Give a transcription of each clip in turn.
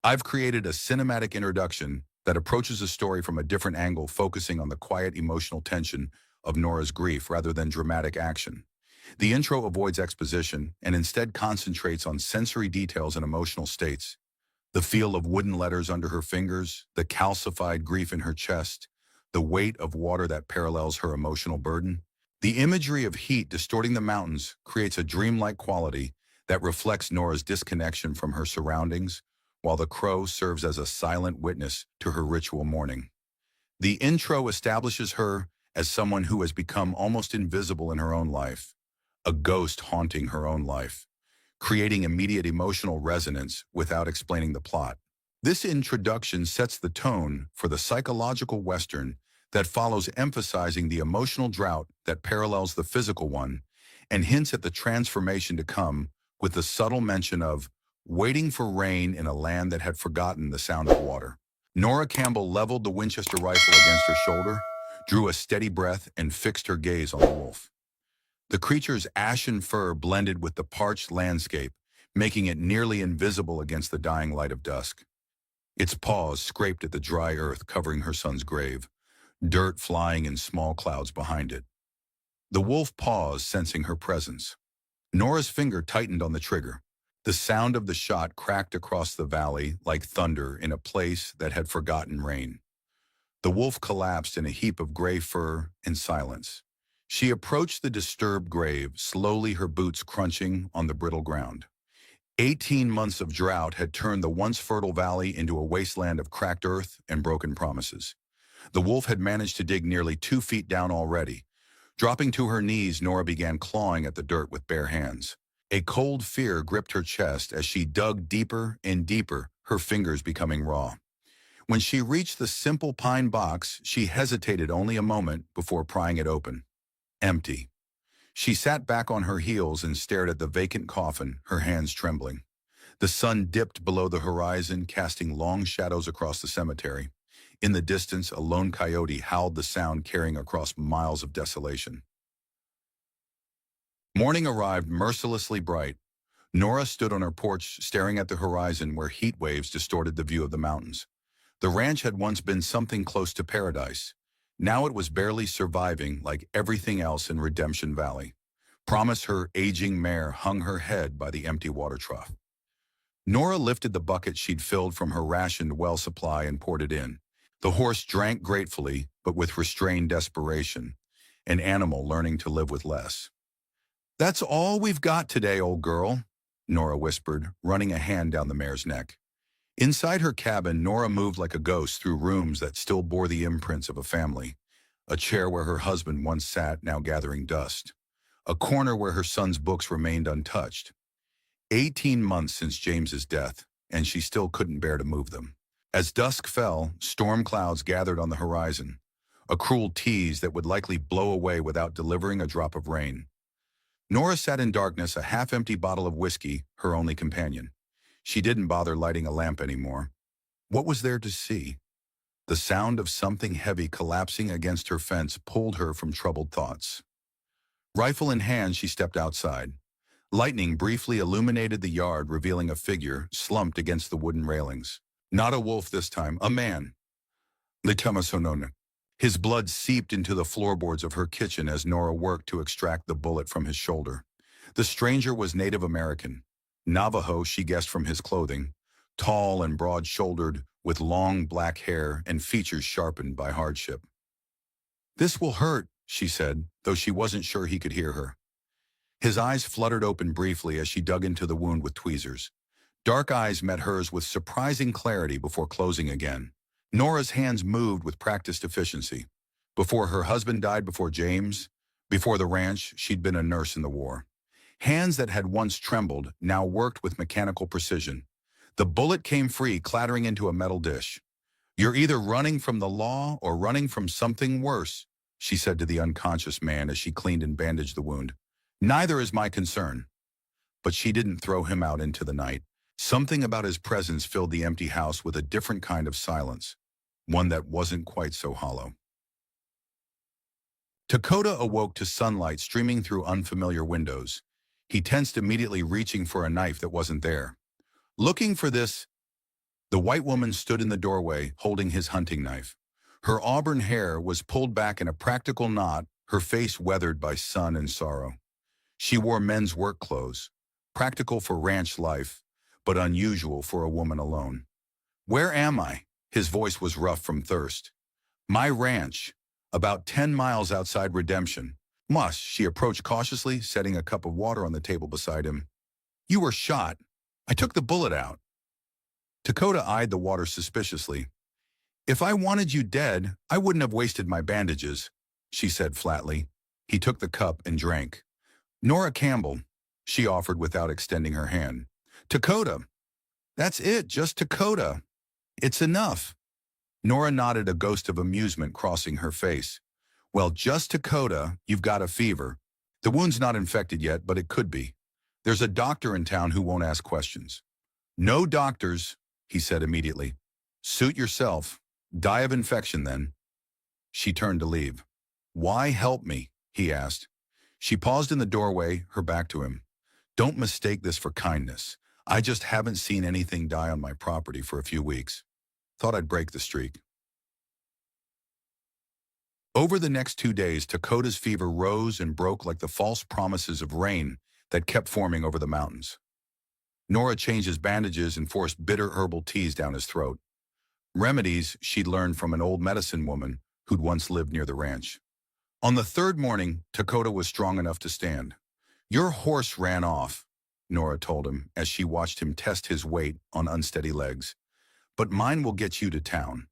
I've created a cinematic introduction that approaches a story from a different angle, focusing on the quiet emotional tension of Nora's grief rather than dramatic action. The intro avoids exposition and instead concentrates on sensory details and emotional states. The feel of wooden letters under her fingers, the calcified grief in her chest, the weight of water that parallels her emotional burden. The imagery of heat distorting the mountains creates a dreamlike quality that reflects Nora's disconnection from her surroundings, while the crow serves as a silent witness to her ritual mourning. The intro establishes her as someone who has become almost invisible in her own life, a ghost haunting her own life, creating immediate emotional resonance without explaining the plot. This introduction sets the tone for the psychological Western that follows, emphasizing the emotional drought that parallels the physical one and hints at the transformation to come, with the subtle mention of waiting for rain in a land that had forgotten the sound of water. Nora Campbell leveled the Winchester rifle against her shoulder, drew a steady breath, and fixed her gaze on the wolf. The creature's ashen fur blended with the parched landscape, making it nearly invisible against the dying light of dusk. Its paws scraped at the dry earth covering her son's grave, dirt flying in small clouds behind it. The wolf paused, sensing her presence. Nora's finger tightened on the trigger. The sound of the shot cracked across the valley like thunder in a place that had forgotten rain. The wolf collapsed in a heap of gray fur and silence. She approached the disturbed grave, slowly, her boots crunching on the brittle ground. 18 months of drought had turned the once fertile valley into a wasteland of cracked earth and broken promises. The wolf had managed to dig nearly 2 feet down already. Dropping to her knees, Nora began clawing at the dirt with bare hands. A cold fear gripped her chest as she dug deeper and deeper, her fingers becoming raw. When she reached the simple pine box, she hesitated only a moment before prying it open. Empty. She sat back on her heels and stared at the vacant coffin, her hands trembling. The sun dipped below the horizon, casting long shadows across the cemetery. In the distance, a lone coyote howled, the sound carrying across miles of desolation. Morning arrived, mercilessly bright. Nora stood on her porch, staring at the horizon where heat waves distorted the view of the mountains. The ranch had once been something close to paradise. Now it was barely surviving, like everything else in Redemption Valley. Promise, her aging mare hung her head by the empty water trough. Nora lifted the bucket she'd filled from her rationed well supply and poured it in. The horse drank gratefully, but with restrained desperation, an animal learning to live with less. "That's all we've got today, old girl," Nora whispered, running a hand down the mare's neck. Inside her cabin, Nora moved like a ghost through rooms that still bore the imprints of a family. A chair where her husband once sat, now gathering dust. A corner where her son's books remained untouched. 18 months since James's death, and she still couldn't bear to move them. As dusk fell, storm clouds gathered on the horizon, a cruel tease that would likely blow away without delivering a drop of rain. Nora sat in darkness, a half-empty bottle of whiskey, her only companion. She didn't bother lighting a lamp anymore. What was there to see? The sound of something heavy collapsing against her fence pulled her from troubled thoughts. Rifle in hand, she stepped outside. Lightning briefly illuminated the yard, revealing a figure slumped against the wooden railings. Not a wolf this time, a man. Litamasonono. His blood seeped into the floorboards of her kitchen as Nora worked to extract the bullet from his shoulder. The stranger was Native American. Navajo, she guessed from his clothing, tall and broad-shouldered, with long black hair and features sharpened by hardship. "This will hurt," she said, though she wasn't sure he could hear her. His eyes fluttered open briefly as she dug into the wound with tweezers. Dark eyes met hers with surprising clarity before closing again. Nora's hands moved with practiced efficiency. Before her husband died, before James, before the ranch, she'd been a nurse in the war. Hands that had once trembled now worked with mechanical precision. The bullet came free, clattering into a metal dish. "You're either running from the law or running from something worse," she said to the unconscious man as she cleaned and bandaged the wound. "Neither is my concern." But she didn't throw him out into the night. Something about his presence filled the empty house with a different kind of silence, one that wasn't quite so hollow. Dakota awoke to sunlight streaming through unfamiliar windows. He tensed, immediately reaching for a knife that wasn't there. "Looking for this?" The white woman stood in the doorway, holding his hunting knife. Her auburn hair was pulled back in a practical knot, her face weathered by sun and sorrow. She wore men's work clothes, practical for ranch life, but unusual for a woman alone. "Where am I?" His voice was rough from thirst. "My ranch, about 10 miles outside Redemption." She approached cautiously, setting a cup of water on the table beside him. "You were shot. I took the bullet out." Dakota eyed the water suspiciously. "If I wanted you dead, I wouldn't have wasted my bandages," she said flatly. He took the cup and drank. "Nora Campbell," she offered without extending her hand. "Dakota. That's it, just Dakota. It's enough." Nora nodded, a ghost of amusement crossing her face. "Well, just Dakota, you've got a fever. The wound's not infected yet, but it could be. There's a doctor in town who won't ask questions." "No doctors," he said immediately. "Suit yourself. Die of infection then." She turned to leave. "Why help me?" he asked. She paused in the doorway, her back to him. "Don't mistake this for kindness. I just haven't seen anything die on my property for a few weeks. Thought I'd break the streak." Over the next 2 days, Dakota's fever rose and broke like the false promises of rain that kept forming over the mountains. Nora changed his bandages and forced bitter herbal teas down his throat. Remedies she'd learned from an old medicine woman who'd once lived near the ranch. On the third morning, Dakota was strong enough to stand. "Your horse ran off," Nora told him as she watched him test his weight on unsteady legs. "But mine will get you to town."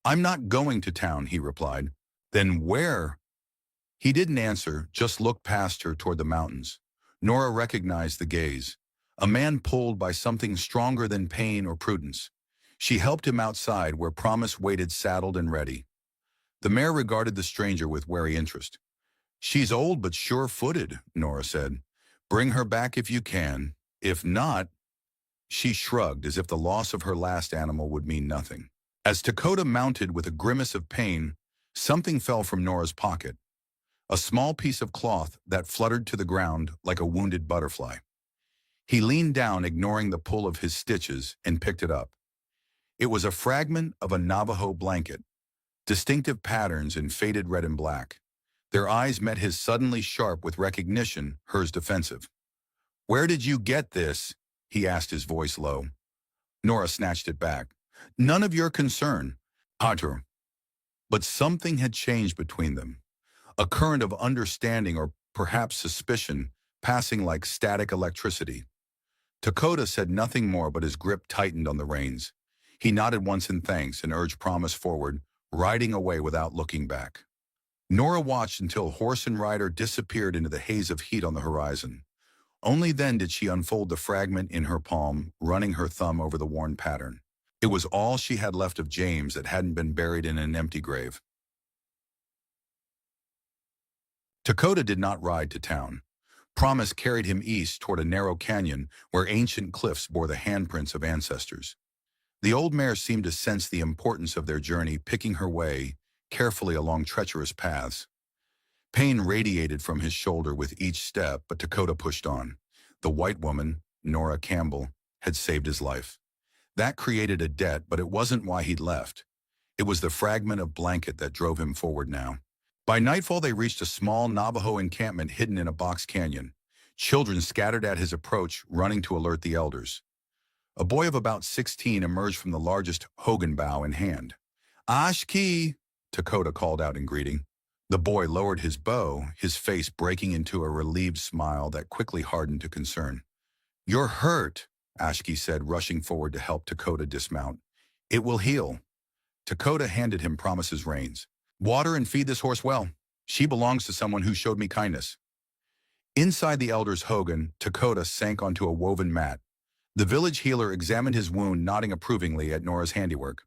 "I'm not going to town," he replied. "Then where?" He didn't answer, just looked past her toward the mountains. Nora recognized the gaze. A man pulled by something stronger than pain or prudence. She helped him outside where Promise waited saddled and ready. The mare regarded the stranger with wary interest. "She's old but sure-footed," Nora said. "Bring her back if you can. If not—" She shrugged as if the loss of her last animal would mean nothing. As Dakota mounted with a grimace of pain, something fell from Nora's pocket. A small piece of cloth that fluttered to the ground like a wounded butterfly. He leaned down, ignoring the pull of his stitches, and picked it up. It was a fragment of a Navajo blanket, distinctive patterns in faded red and black. Their eyes met his, suddenly sharp with recognition, hers defensive. "Where did you get this?" he asked, his voice low. Nora snatched it back. "None of your concern, Arthur." But something had changed between them. A current of understanding, or perhaps suspicion, passing like static electricity. Dakota said nothing more, but his grip tightened on the reins. He nodded once in thanks and urged Promise forward, riding away without looking back. Nora watched until horse and rider disappeared into the haze of heat on the horizon. Only then did she unfold the fragment in her palm, running her thumb over the worn pattern. It was all she had left of James that hadn't been buried in an empty grave. Dakota did not ride to town. Promise carried him east toward a narrow canyon where ancient cliffs bore the handprints of ancestors. The old mare seemed to sense the importance of their journey, picking her way carefully along treacherous paths. Pain radiated from his shoulder with each step, but Dakota pushed on. The white woman, Nora Campbell, had saved his life. That created a debt, but it wasn't why he'd left. It was the fragment of blanket that drove him forward now. By nightfall, they reached a small Navajo encampment hidden in a box canyon. Children scattered at his approach, running to alert the elders. A boy of about 16 emerged from the largest hogan bough in hand. "Ashki," Dakota called out in greeting. The boy lowered his bow, his face breaking into a relieved smile that quickly hardened to concern. "You're hurt," Ashki said, rushing forward to help Dakota dismount. "It will heal." Dakota handed him Promise's reins. "Water and feed this horse well. She belongs to someone who showed me kindness." Inside the elder's hogan, Dakota sank onto a woven mat. The village healer examined his wound, nodding approvingly at Nora's handiwork.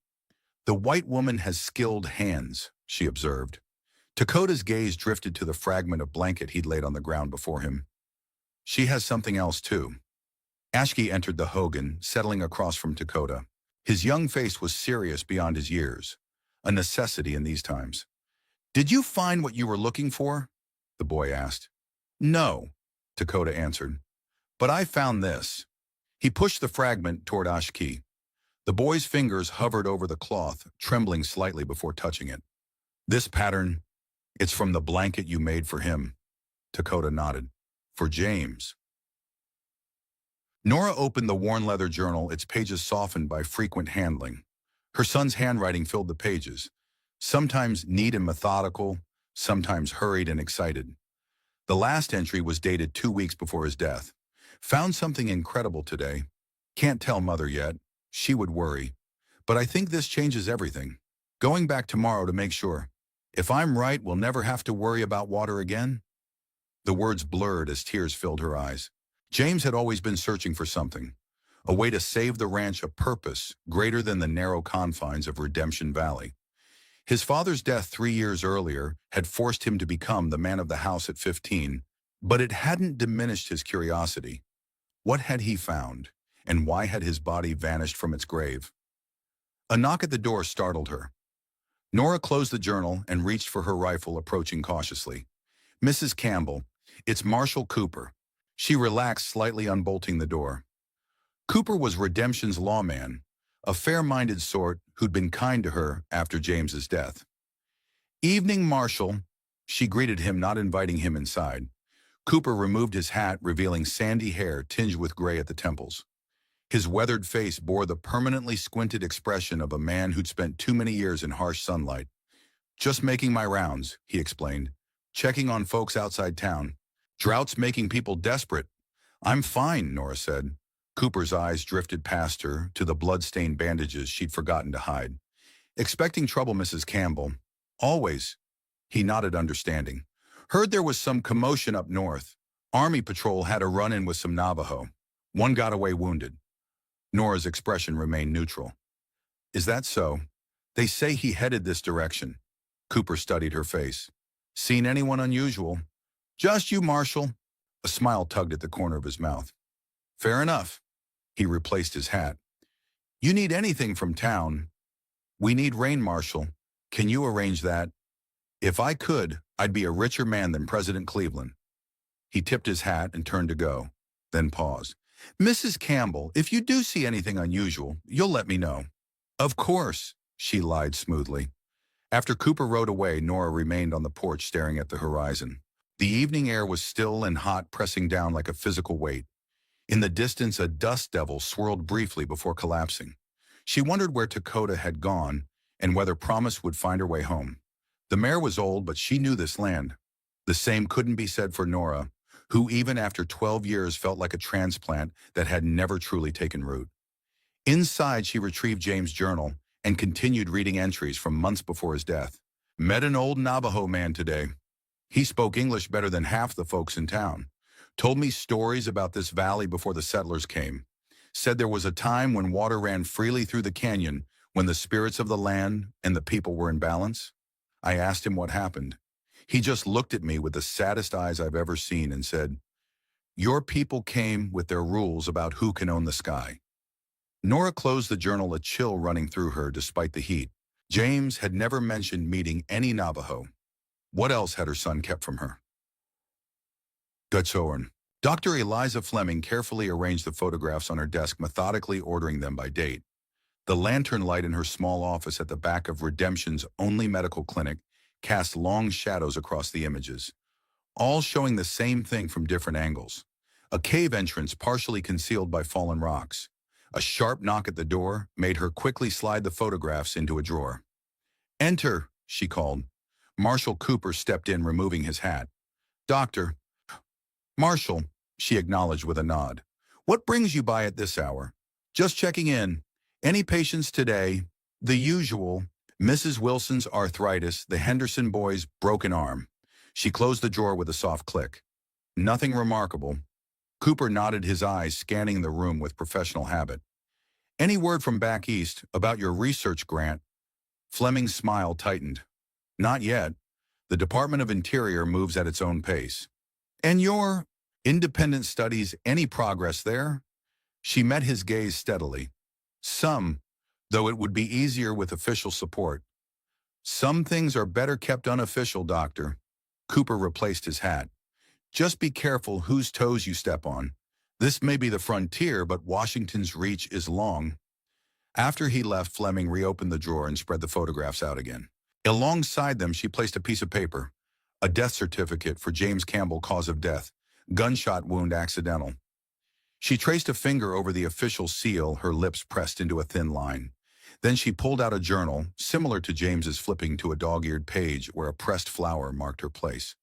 "The white woman has skilled hands," she observed. Dakota's gaze drifted to the fragment of blanket he'd laid on the ground before him. "She has something else, too." Ashki entered the hogan, settling across from Dakota. His young face was serious beyond his years, a necessity in these times. "Did you find what you were looking for?" the boy asked. "No," Dakota answered. "But I found this." He pushed the fragment toward Ashki. The boy's fingers hovered over the cloth, trembling slightly before touching it. This pattern, it's from the blanket you made for him. Dakota nodded. For James. Nora opened the worn leather journal, its pages softened by frequent handling. Her son's handwriting filled the pages, sometimes neat and methodical, sometimes hurried and excited. The last entry was dated 2 weeks before his death. Found something incredible today. Can't tell Mother yet. She would worry. But I think this changes everything. Going back tomorrow to make sure. If I'm right, we'll never have to worry about water again? The words blurred as tears filled her eyes. James had always been searching for something. A way to save the ranch, a purpose greater than the narrow confines of Redemption Valley. His father's death 3 years earlier had forced him to become the man of the house at 15, but it hadn't diminished his curiosity. What had he found, and why had his body vanished from its grave? A knock at the door startled her. Nora closed the journal and reached for her rifle, approaching cautiously. Mrs. Campbell, it's Marshall Cooper. She relaxed, slightly unbolting the door. Cooper was Redemption's lawman, a fair-minded sort who'd been kind to her after James's death. Evening, Marshall, she greeted him, not inviting him inside. Cooper removed his hat, revealing sandy hair tinged with gray at the temples. His weathered face bore the permanently squinted expression of a man who'd spent too many years in harsh sunlight. Just making my rounds, he explained, checking on folks outside town. Drought's making people desperate. I'm fine, Nora said. Cooper's eyes drifted past her to the blood-stained bandages she'd forgotten to hide. Expecting trouble, Mrs. Campbell. Always. He nodded, understanding. Heard there was some commotion up north. Army patrol had a run-in with some Navajo. One got away wounded. Nora's expression remained neutral. Is that so? They say he headed this direction. Cooper studied her face. Seen anyone unusual? Just you, Marshall. A smile tugged at the corner of his mouth. Fair enough. He replaced his hat. You need anything from town? We need rain, Marshall. Can you arrange that? If I could, I'd be a richer man than President Cleveland. He tipped his hat and turned to go, then paused. Mrs. Campbell, if you do see anything unusual, you'll let me know. Of course, she lied smoothly. After Cooper rode away, Nora remained on the porch staring at the horizon. The evening air was still and hot, pressing down like a physical weight. In the distance, a dust devil swirled briefly before collapsing. She wondered where Dakota had gone and whether Promise would find her way home. The mare was old, but she knew this land. The same couldn't be said for Nora, who even after 12 years felt like a transplant that had never truly taken root. Inside, she retrieved James' journal and continued reading entries from months before his death. Met an old Navajo man today. He spoke English better than half the folks in town. Told me stories about this valley before the settlers came. Said there was a time when water ran freely through the canyon, when the spirits of the land and the people were in balance. I asked him what happened. He just looked at me with the saddest eyes I've ever seen and said, Your people came with their rules about who can own the sky. Nora closed the journal, a chill running through her despite the heat. James had never mentioned meeting any Navajo. What else had her son kept from her? Gutsoren. Dr. Eliza Fleming carefully arranged the photographs on her desk, methodically ordering them by date. The lantern light in her small office at the back of Redemption's only medical clinic cast long shadows across the images, all showing the same thing from different angles. A cave entrance partially concealed by fallen rocks. A sharp knock at the door made her quickly slide the photographs into a drawer. Enter, she called. Marshall Cooper stepped in, removing his hat. Doctor. Marshall, she acknowledged with a nod. What brings you by at this hour? Just checking in. Any patients today? The usual. Mrs. Wilson's arthritis, the Henderson boy's broken arm. She closed the drawer with a soft click. Nothing remarkable. Cooper nodded, his eyes scanning the room with professional habit. Any word from back east about your research grant? Fleming's smile tightened. Not yet. The Department of Interior moves at its own pace. And your independent studies, any progress there? She met his gaze steadily. Some, though it would be easier with official support. Some things are better kept unofficial, Doctor. Cooper replaced his hat. Just be careful whose toes you step on. This may be the frontier, but Washington's reach is long. After he left, Fleming reopened the drawer and spread the photographs out again. Alongside them, she placed a piece of paper, a death certificate for James Campbell, cause of death, gunshot wound accidental. She traced a finger over the official seal, her lips pressed into a thin line. Then she pulled out a journal, similar to James's, flipping to a dog-eared page where a pressed flower marked her place.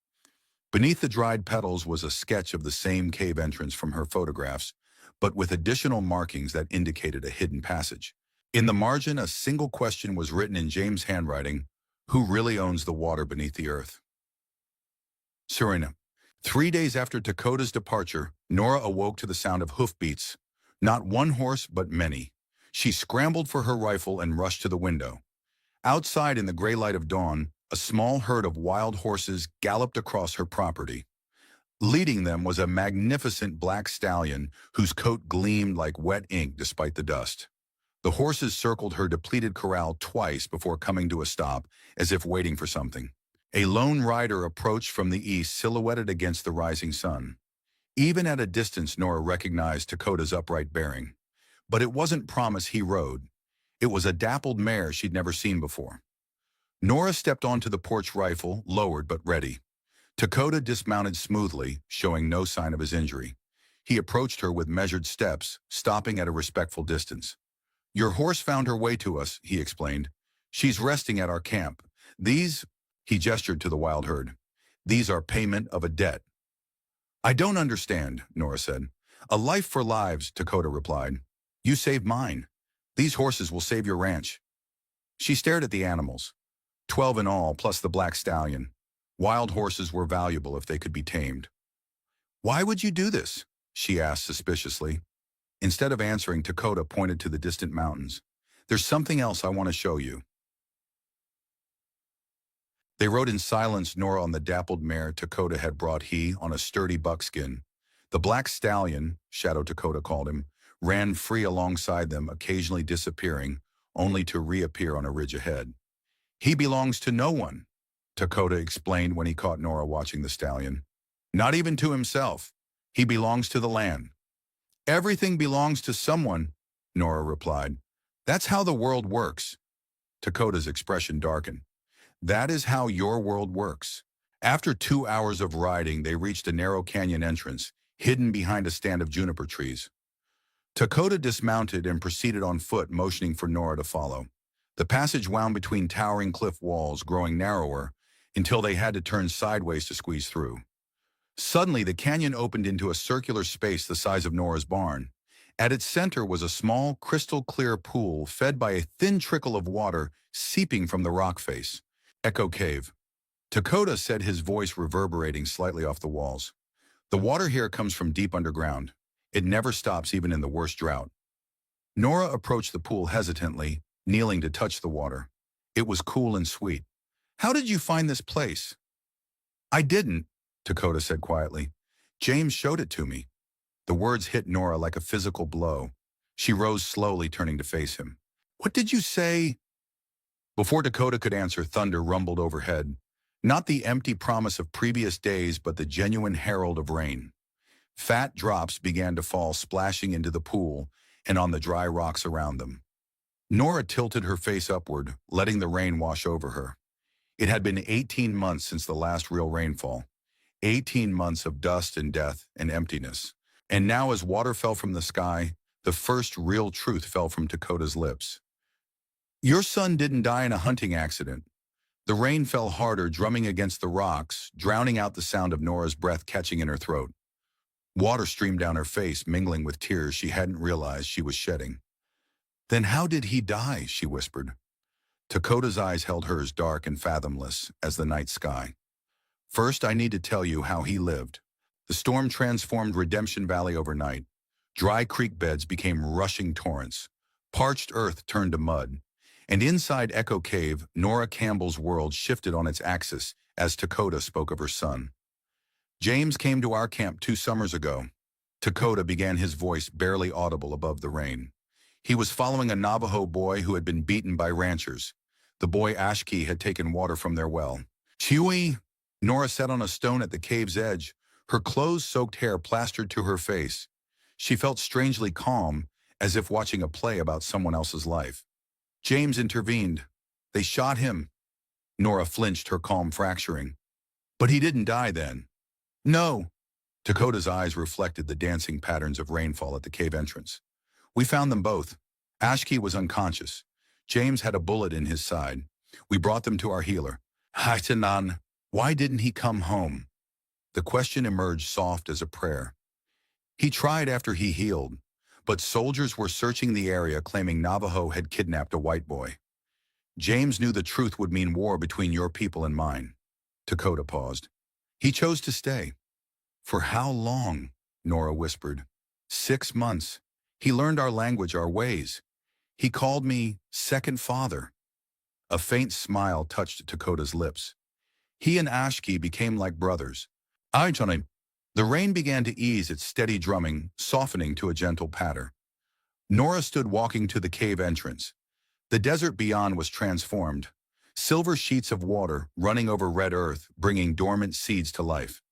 Beneath the dried petals was a sketch of the same cave entrance from her photographs, but with additional markings that indicated a hidden passage. In the margin, a single question was written in James' handwriting: who really owns the water beneath the earth? Serena. 3 days after Dakota's departure, Nora awoke to the sound of hoofbeats. Not one horse, but many. She scrambled for her rifle and rushed to the window. Outside, in the gray light of dawn, a small herd of wild horses galloped across her property. Leading them was a magnificent black stallion whose coat gleamed like wet ink despite the dust. The horses circled her depleted corral twice before coming to a stop, as if waiting for something. A lone rider approached from the east, silhouetted against the rising sun. Even at a distance, Nora recognized Dakota's upright bearing. But it wasn't Promise he rode. It was a dappled mare she'd never seen before. Nora stepped onto the porch, rifle lowered but ready. Dakota dismounted smoothly, showing no sign of his injury. He approached her with measured steps, stopping at a respectful distance. "Your horse found her way to us," he explained. "She's resting at our camp. These," he gestured to the wild herd, "these are payment of a debt." "I don't understand," Nora said. "A life for lives," Dakota replied. "You saved mine. These horses will save your ranch." She stared at the animals. 12 in all, plus the black stallion. Wild horses were valuable if they could be tamed. "Why would you do this?" she asked suspiciously. Instead of answering, Dakota pointed to the distant mountains. "There's something else I want to show you." They rode in silence, Nora on the dappled mare Dakota had brought, he on a sturdy buckskin. The black stallion, Shadow Dakota called him, ran free alongside them, occasionally disappearing, only to reappear on a ridge ahead. "He belongs to no one," Dakota explained when he caught Nora watching the stallion. "Not even to himself. He belongs to the land." "Everything belongs to someone," Nora replied. "That's how the world works." Dakota's expression darkened. "That is how your world works." After 2 hours of riding, they reached a narrow canyon entrance, hidden behind a stand of juniper trees. Dakota dismounted and proceeded on foot, motioning for Nora to follow. The passage wound between towering cliff walls, growing narrower, until they had to turn sideways to squeeze through. Suddenly, the canyon opened into a circular space the size of Nora's barn. At its center was a small, crystal-clear pool fed by a thin trickle of water seeping from the rock face. "Echo Cave," Dakota said, his voice reverberating slightly off the walls. "The water here comes from deep underground. It never stops, even in the worst drought." Nora approached the pool hesitantly, kneeling to touch the water. It was cool and sweet. "How did you find this place?" "I didn't," Dakota said quietly. "James showed it to me." The words hit Nora like a physical blow. She rose slowly, turning to face him. "What did you say?" Before Dakota could answer, thunder rumbled overhead. Not the empty promise of previous days, but the genuine herald of rain. Fat drops began to fall, splashing into the pool and on the dry rocks around them. Nora tilted her face upward, letting the rain wash over her. It had been 18 months since the last real rainfall. 18 months of dust and death and emptiness. And now, as water fell from the sky, the first real truth fell from Dakota's lips. "Your son didn't die in a hunting accident." The rain fell harder, drumming against the rocks, drowning out the sound of Nora's breath catching in her throat. Water streamed down her face, mingling with tears she hadn't realized she was shedding. "Then how did he die?" she whispered. Dakota's eyes held hers, dark and fathomless as the night sky. "First, I need to tell you how he lived." The storm transformed Redemption Valley overnight. Dry creek beds became rushing torrents. Parched earth turned to mud. And inside Echo Cave, Nora Campbell's world shifted on its axis as Dakota spoke of her son. "James came to our camp 2 summers ago." Dakota began, his voice barely audible above the rain. "He was following a Navajo boy who had been beaten by ranchers. The boy Ashkey had taken water from their well." "Chewy!" Nora sat on a stone at the cave's edge, her clothes-soaked hair plastered to her face. She felt strangely calm, as if watching a play about someone else's life. James intervened. They shot him. Nora flinched, her calm fracturing. But he didn't die then. No. Dakota's eyes reflected the dancing patterns of rainfall at the cave entrance. We found them both. Ashki was unconscious. James had a bullet in his side. We brought them to our healer. Haitanan, why didn't he come home? The question emerged soft as a prayer. He tried after he healed, but soldiers were searching the area claiming Navajo had kidnapped a white boy. James knew the truth would mean war between your people and mine. Dakota paused. He chose to stay. For how long? Nora whispered. 6 months. He learned our language, our ways. He called me second father. A faint smile touched Dakota's lips. He and Ashki became like brothers. The rain began to ease its steady drumming, softening to a gentle patter. Nora stood walking to the cave entrance. The desert beyond was transformed. Silver sheets of water running over red earth, bringing dormant seeds to life.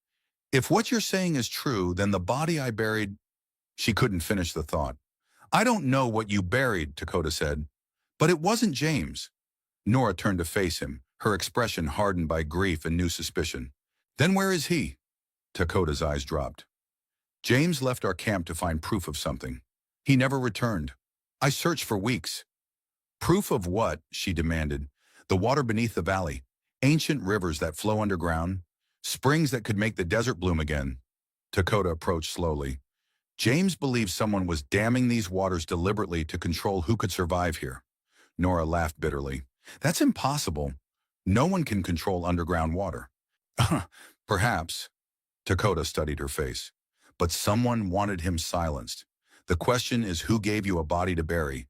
If what you're saying is true, then the body I buried... She couldn't finish the thought. I don't know what you buried, Dakota said. But it wasn't James. Nora turned to face him, her expression hardened by grief and new suspicion. Then where is he? Dakota's eyes dropped. James left our camp to find proof of something. He never returned. I searched for weeks. Proof of what? She demanded. The water beneath the valley, ancient rivers that flow underground, springs that could make the desert bloom again. Dakota approached slowly. James believed someone was damming these waters deliberately to control who could survive here. Nora laughed bitterly. That's impossible. No one can control underground water. Perhaps. Dakota studied her face. But someone wanted him silenced. The question is who gave you a body to bury?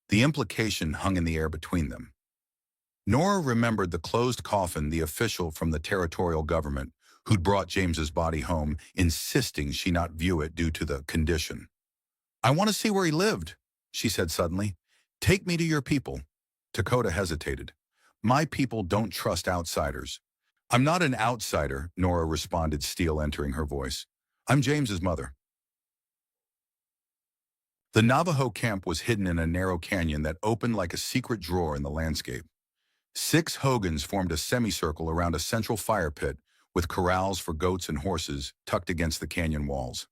The implication hung in the air between them. Nora remembered the closed coffin, the official from the territorial government who'd brought James's body home, insisting she not view it due to the condition. I want to see where he lived, she said suddenly. Take me to your people. Dakota hesitated. My people don't trust outsiders. I'm not an outsider, Nora responded, steel entering her voice. I'm James's mother. The Navajo camp was hidden in a narrow canyon that opened like a secret drawer in the landscape. 6 hogans formed a semicircle around a central fire pit with corrals for goats and horses tucked against the canyon walls.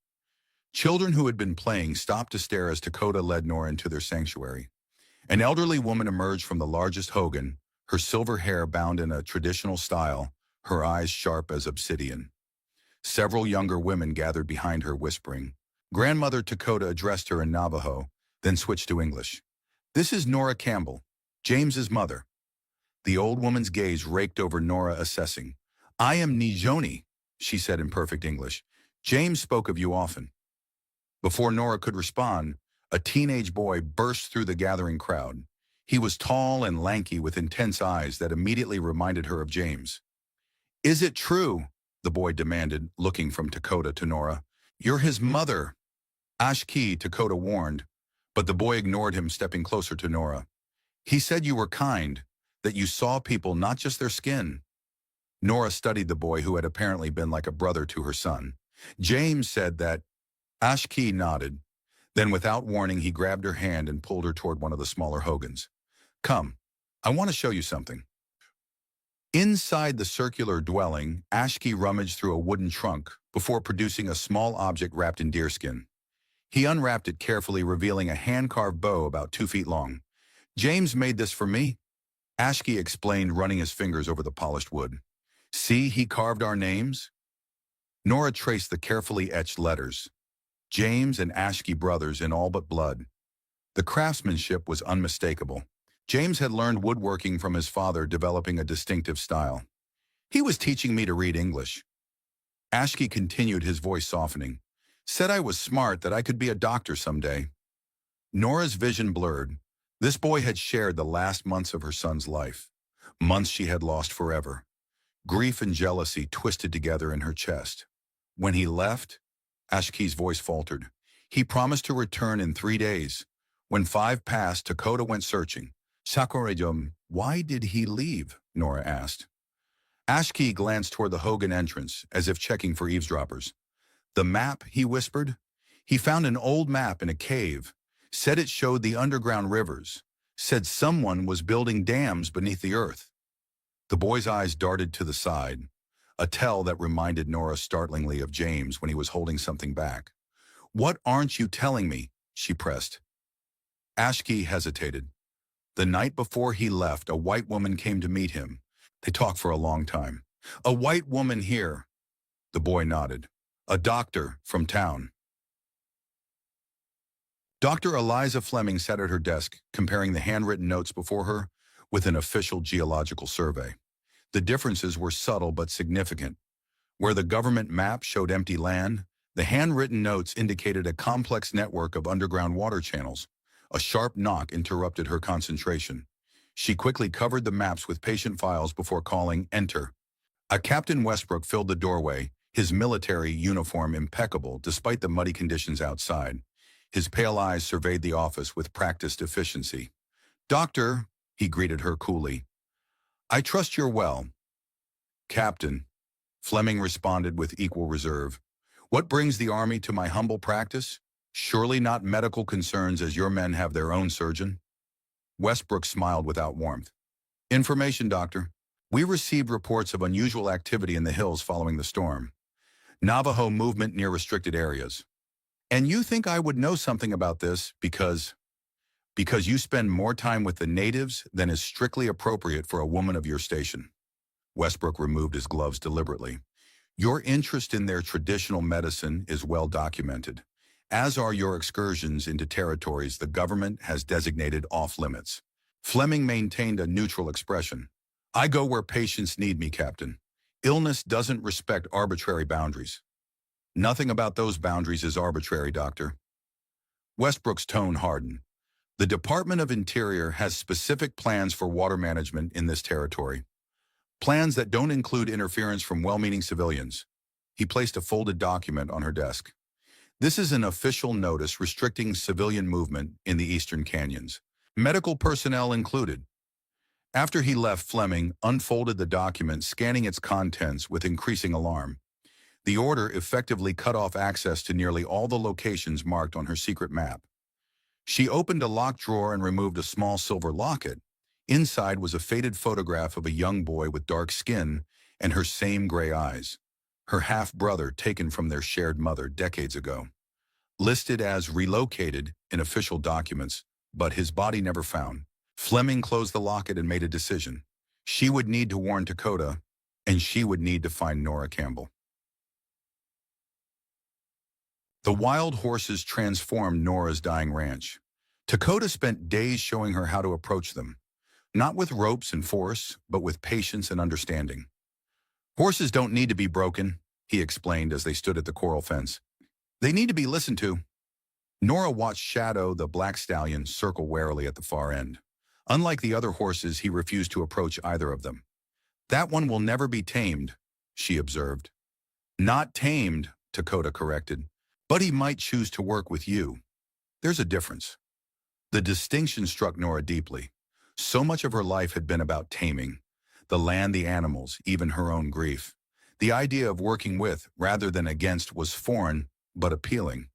Children who had been playing stopped to stare as Dakota led Nora into their sanctuary. An elderly woman emerged from the largest hogan, her silver hair bound in a traditional style, her eyes sharp as obsidian. Several younger women gathered behind her, whispering. Grandmother Dakota addressed her in Navajo, then switched to English. This is Nora Campbell, James's mother. The old woman's gaze raked over Nora, assessing. I am Nijoni, she said in perfect English. James spoke of you often. Before Nora could respond, a teenage boy burst through the gathering crowd. He was tall and lanky with intense eyes that immediately reminded her of James. Is it true? The boy demanded, looking from Dakota to Nora. You're his mother. Ashki, Dakota warned, but the boy ignored him, stepping closer to Nora. He said you were kind, that you saw people, not just their skin. Nora studied the boy, who had apparently been like a brother to her son. James said that. Ashki nodded. Then without warning, he grabbed her hand and pulled her toward one of the smaller hogans. Come, I want to show you something. Inside the circular dwelling, Ashki rummaged through a wooden trunk before producing a small object wrapped in deerskin. He unwrapped it carefully, revealing a hand-carved bow about 2 feet long. James made this for me, Ashki explained, running his fingers over the polished wood. See, he carved our names? Nora traced the carefully etched letters. James and Ashki brothers in all but blood. The craftsmanship was unmistakable. James had learned woodworking from his father, developing a distinctive style. He was teaching me to read English. Ashki continued, his voice softening. Said I was smart, that I could be a doctor someday. Nora's vision blurred. This boy had shared the last months of her son's life. Months she had lost forever. Grief and jealousy twisted together in her chest. When he left, Ashki's voice faltered. He promised to return in 3 days. When 5 passed, Dakota went searching. Sakurajum, why did he leave? Nora asked. Ashki glanced toward the hogan entrance, as if checking for eavesdroppers. The map, he whispered. He found an old map in a cave, Said it showed the underground rivers. Said someone was building dams beneath the earth. The boy's eyes darted to the side, a tell that reminded Nora startlingly of James when he was holding something back. "What aren't you telling me?" she pressed. Ashki hesitated. The night before he left, a white woman came to meet him. They talked for a long time. "A white woman here." The boy nodded. "A doctor from town." Dr. Eliza Fleming sat at her desk, comparing the handwritten notes before her with an official geological survey. The differences were subtle but significant. Where the government map showed empty land, the handwritten notes indicated a complex network of underground water channels. A sharp knock interrupted her concentration. She quickly covered the maps with patient files before calling enter. A Captain Westbrook filled the doorway, his military uniform impeccable despite the muddy conditions outside. His pale eyes surveyed the office with practiced efficiency. "Doctor," he greeted her coolly. "I trust you're well." "Captain," Fleming responded with equal reserve. "What brings the Army to my humble practice? Surely not medical concerns, as your men have their own surgeon." Westbrook smiled without warmth. "Information, Doctor. We received reports of unusual activity in the hills following the storm. Navajo movement near restricted areas. And you think I would know something about this because you spend more time with the natives than is strictly appropriate for a woman of your station." Westbrook removed his gloves deliberately. "Your interest in their traditional medicine is well documented, as are your excursions into territories the government has designated off-limits." Fleming maintained a neutral expression. "I go where patients need me, Captain. Illness doesn't respect arbitrary boundaries." "Nothing about those boundaries is arbitrary, Doctor." Westbrook's tone hardened. "The Department of Interior has specific plans for water management in this territory. Plans that don't include interference from well-meaning civilians." He placed a folded document on her desk. "This is an official notice restricting civilian movement in the eastern canyons, medical personnel included." After he left, Fleming unfolded the document, scanning its contents with increasing alarm. The order effectively cut off access to nearly all the locations marked on her secret map. She opened a locked drawer and removed a small silver locket. Inside was a faded photograph of a young boy with dark skin and her same gray eyes, her half-brother taken from their shared mother decades ago. Listed as relocated in official documents, but his body never found. Fleming closed the locket and made a decision. She would need to warn Dakota, and she would need to find Nora Campbell. The wild horses transformed Nora's dying ranch. Dakota spent days showing her how to approach them, not with ropes and force, but with patience and understanding. "Horses don't need to be broken," he explained as they stood at the coral fence. "They need to be listened to." Nora watched Shadow, the black stallion, circle warily at the far end. Unlike the other horses, he refused to approach either of them. "That one will never be tamed," she observed. "Not tamed," Dakota corrected. "But he might choose to work with you. There's a difference." The distinction struck Nora deeply. So much of her life had been about taming. The land, the animals, even her own grief. The idea of working with, rather than against, was foreign, but appealing.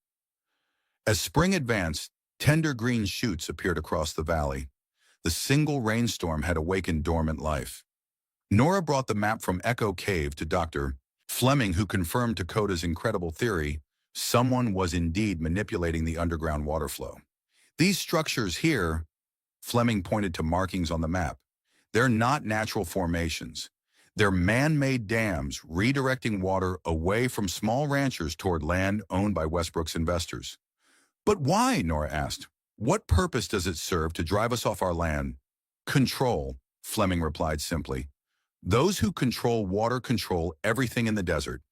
As spring advanced, tender green shoots appeared across the valley. The single rainstorm had awakened dormant life. Nora brought the map from Echo Cave to Dr. Fleming, who confirmed Dakota's incredible theory. Someone was indeed manipulating the underground water flow. "These structures here," Fleming pointed to markings on the map, "they're not natural formations. They're man-made dams redirecting water away from small ranchers toward land owned by Westbrook's investors." "But why?" Nora asked. "What purpose does it serve to drive us off our land?" "Control," Fleming replied simply. "Those who control water control everything in the desert."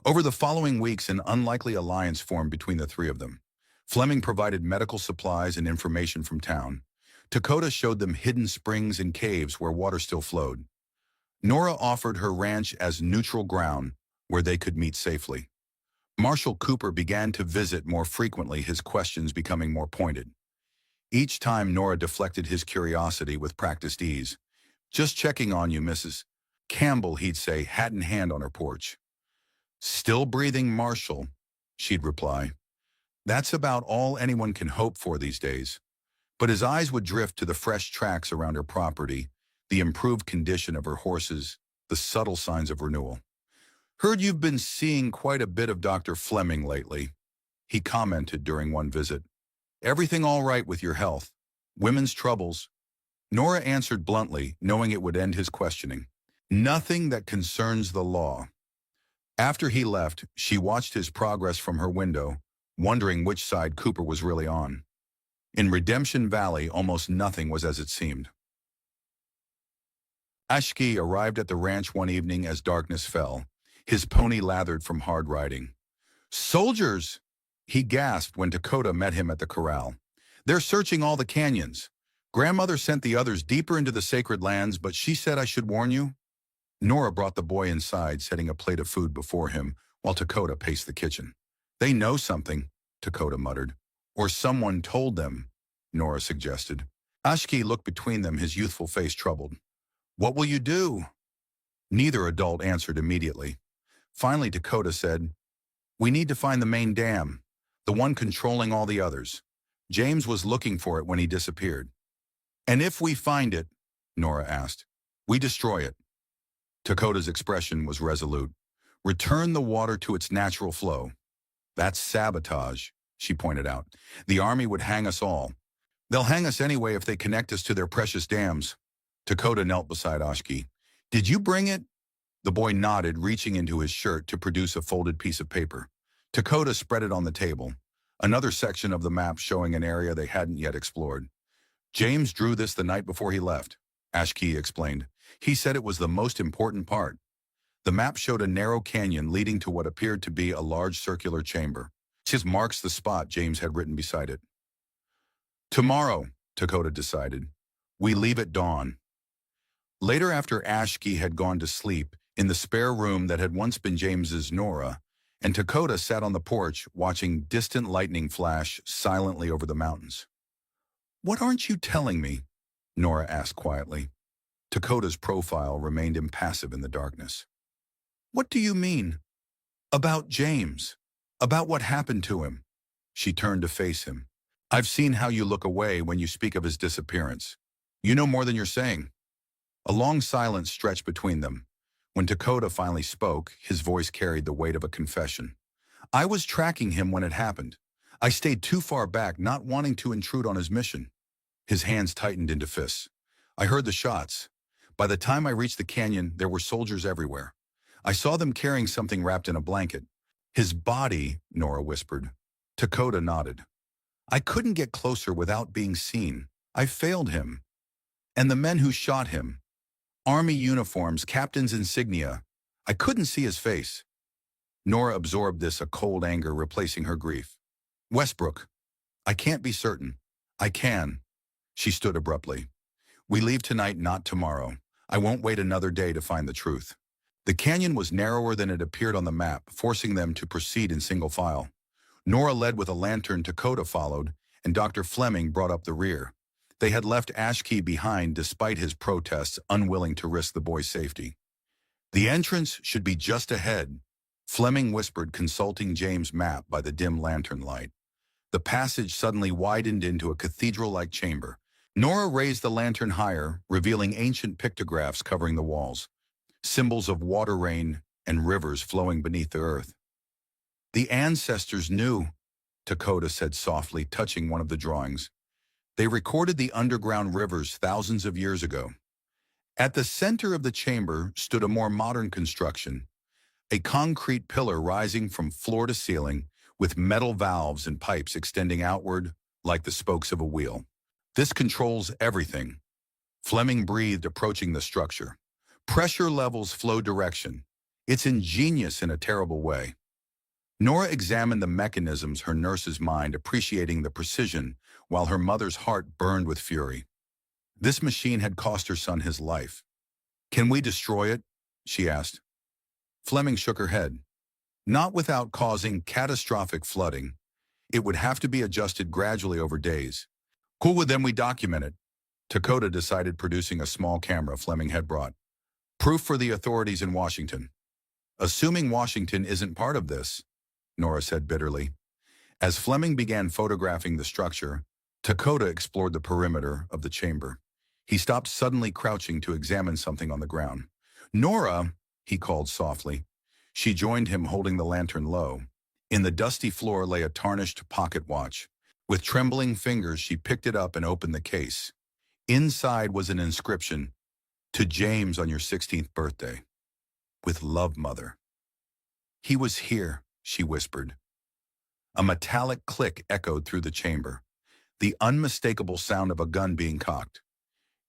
Over the following weeks, an unlikely alliance formed between the three of them. Fleming provided medical supplies and information from town. Dakota showed them hidden springs and caves where water still flowed. Nora offered her ranch as neutral ground where they could meet safely. Marshal Cooper began to visit more frequently, his questions becoming more pointed. Each time Nora deflected his curiosity with practiced ease. "Just checking on you, Mrs. Campbell," he'd say, hat in hand on her porch. "Still breathing, Marshal," she'd reply. That's about all anyone can hope for these days. But his eyes would drift to the fresh tracks around her property, the improved condition of her horses, the subtle signs of renewal. Heard you've been seeing quite a bit of Dr. Fleming lately, he commented during one visit. Everything all right with your health? Women's troubles? Nora answered bluntly, knowing it would end his questioning. Nothing that concerns the law. After he left, she watched his progress from her window, wondering which side Cooper was really on. In Redemption Valley, almost nothing was as it seemed. Ashki arrived at the ranch one evening as darkness fell, his pony lathered from hard riding. "Soldiers!" he gasped when Dakota met him at the corral. "They're searching all the canyons. Grandmother sent the others deeper into the sacred lands, but she said I should warn you." Nora brought the boy inside, setting a plate of food before him, while Dakota paced the kitchen. "They know something," Dakota muttered. "Or someone told them," Nora suggested. Ashki looked between them, his youthful face troubled. "What will you do?" Neither adult answered immediately. Finally, Dakota said, "We need to find the main dam, the one controlling all the others. James was looking for it when he disappeared." "And if we find it," Nora asked, "we destroy it." Dakota's expression was resolute. "Return the water to its natural flow." "That's sabotage," she pointed out. "The army would hang us all. They'll hang us anyway if they connect us to their precious dams." Dakota knelt beside Ashki. "Did you bring it?" The boy nodded, reaching into his shirt to produce a folded piece of paper. Dakota spread it on the table, another section of the map showing an area they hadn't yet explored. "James drew this the night before he left," Ashki explained. "He said it was the most important part." The map showed a narrow canyon leading to what appeared to be a large circular chamber. This marks the spot James had written beside it. "Tomorrow," Dakota decided. "We leave at dawn." Later, after Ashki had gone to sleep, in the spare room that had once been James's, Nora and Dakota sat on the porch watching distant lightning flash silently over the mountains. "What aren't you telling me?" Nora asked quietly. Dakota's profile remained impassive in the darkness. "What do you mean?" "About James. About what happened to him." She turned to face him. "I've seen how you look away when you speak of his disappearance. You know more than you're saying." A long silence stretched between them. When Dakota finally spoke, his voice carried the weight of a confession. "I was tracking him when it happened. I stayed too far back, not wanting to intrude on his mission." His hands tightened into fists. "I heard the shots. By the time I reached the canyon, there were soldiers everywhere. I saw them carrying something wrapped in a blanket." "His body," Nora whispered. Dakota nodded. "I couldn't get closer without being seen. I failed him. And the men who shot him. Army uniforms, captain's insignia. I couldn't see his face." Nora absorbed this, a cold anger replacing her grief. "Westbrook, I can't be certain." "I can." She stood abruptly. "We leave tonight, not tomorrow. I won't wait another day to find the truth." The canyon was narrower than it appeared on the map, forcing them to proceed in single file. Nora led with a lantern, Dakota followed, and Dr. Fleming brought up the rear. They had left Ashki behind despite his protests, unwilling to risk the boy's safety. "The entrance should be just ahead," Fleming whispered, consulting James' map by the dim lantern light. The passage suddenly widened into a cathedral-like chamber. Nora raised the lantern higher, revealing ancient pictographs covering the walls, symbols of water rain and rivers flowing beneath the earth. "The ancestors knew," Dakota said softly, touching one of the drawings. "They recorded the underground rivers thousands of years ago." At the center of the chamber stood a more modern construction, a concrete pillar rising from floor to ceiling, with metal valves and pipes extending outward like the spokes of a wheel. "This controls everything," Fleming breathed, approaching the structure. "Pressure levels, flow direction. It's ingenious in a terrible way." Nora examined the mechanisms, her nurse's mind appreciating the precision, while her mother's heart burned with fury. This machine had cost her son his life. "Can we destroy it?" she asked. Fleming shook her head. "Not without causing catastrophic flooding. It would have to be adjusted gradually over days." "Cool, with them we document it." Dakota decided, producing a small camera Fleming had brought. "Proof for the authorities in Washington." "Assuming Washington isn't part of this," Nora said bitterly. As Fleming began photographing the structure, Dakota explored the perimeter of the chamber. He stopped suddenly crouching to examine something on the ground. "Nora," he called softly. She joined him holding the lantern low. In the dusty floor lay a tarnished pocket watch. With trembling fingers, she picked it up and opened the case. Inside was an inscription, "To James on your 16th birthday. With love, Mother." "He was here," she whispered. A metallic click echoed through the chamber, the unmistakable sound of a gun being cocked.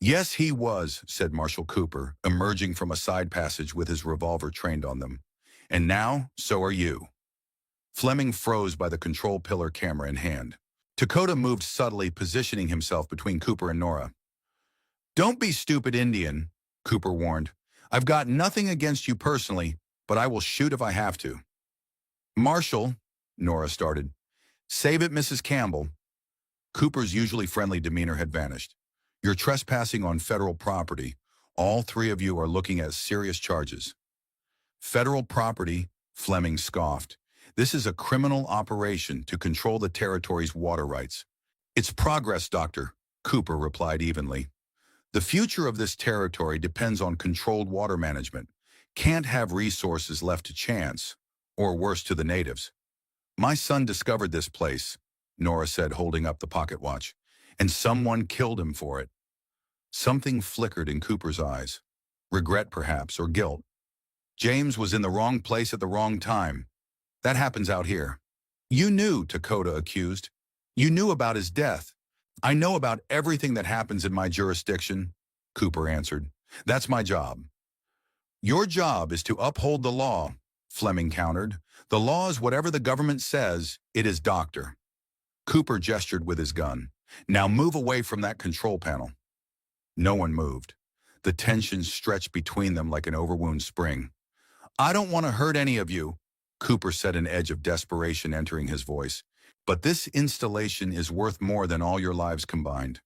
"Yes, he was," said Marshal Cooper, emerging from a side passage with his revolver trained on them. "And now, so are you." Fleming froze by the control pillar, camera in hand. Dakota moved subtly, positioning himself between Cooper and Nora. "Don't be stupid, Indian," Cooper warned. "I've got nothing against you personally, but I will shoot if I have to." "Marshal," Nora started. "Save it, Mrs. Campbell." Cooper's usually friendly demeanor had vanished. "You're trespassing on federal property. All three of you are looking at serious charges." "Federal property," Fleming scoffed. "This is a criminal operation to control the territory's water rights." "It's progress, Doctor," Cooper replied evenly. "The future of this territory depends on controlled water management. Can't have resources left to chance, or worse, to the natives." "My son discovered this place," Nora said, holding up the pocket watch, "and someone killed him for it." Something flickered in Cooper's eyes. Regret, perhaps, or guilt. "James was in the wrong place at the wrong time. That happens out here." "You knew," Dakota accused. "You knew about his death." "I know about everything that happens in my jurisdiction," Cooper answered. "That's my job." "Your job is to uphold the law," Fleming countered. "The law is whatever the government says it is, Doctor." Cooper gestured with his gun. "Now move away from that control panel." No one moved. The tension stretched between them like an overwound spring. "I don't want to hurt any of you," Cooper said, an edge of desperation entering his voice. "But this installation is worth more than all your lives combined.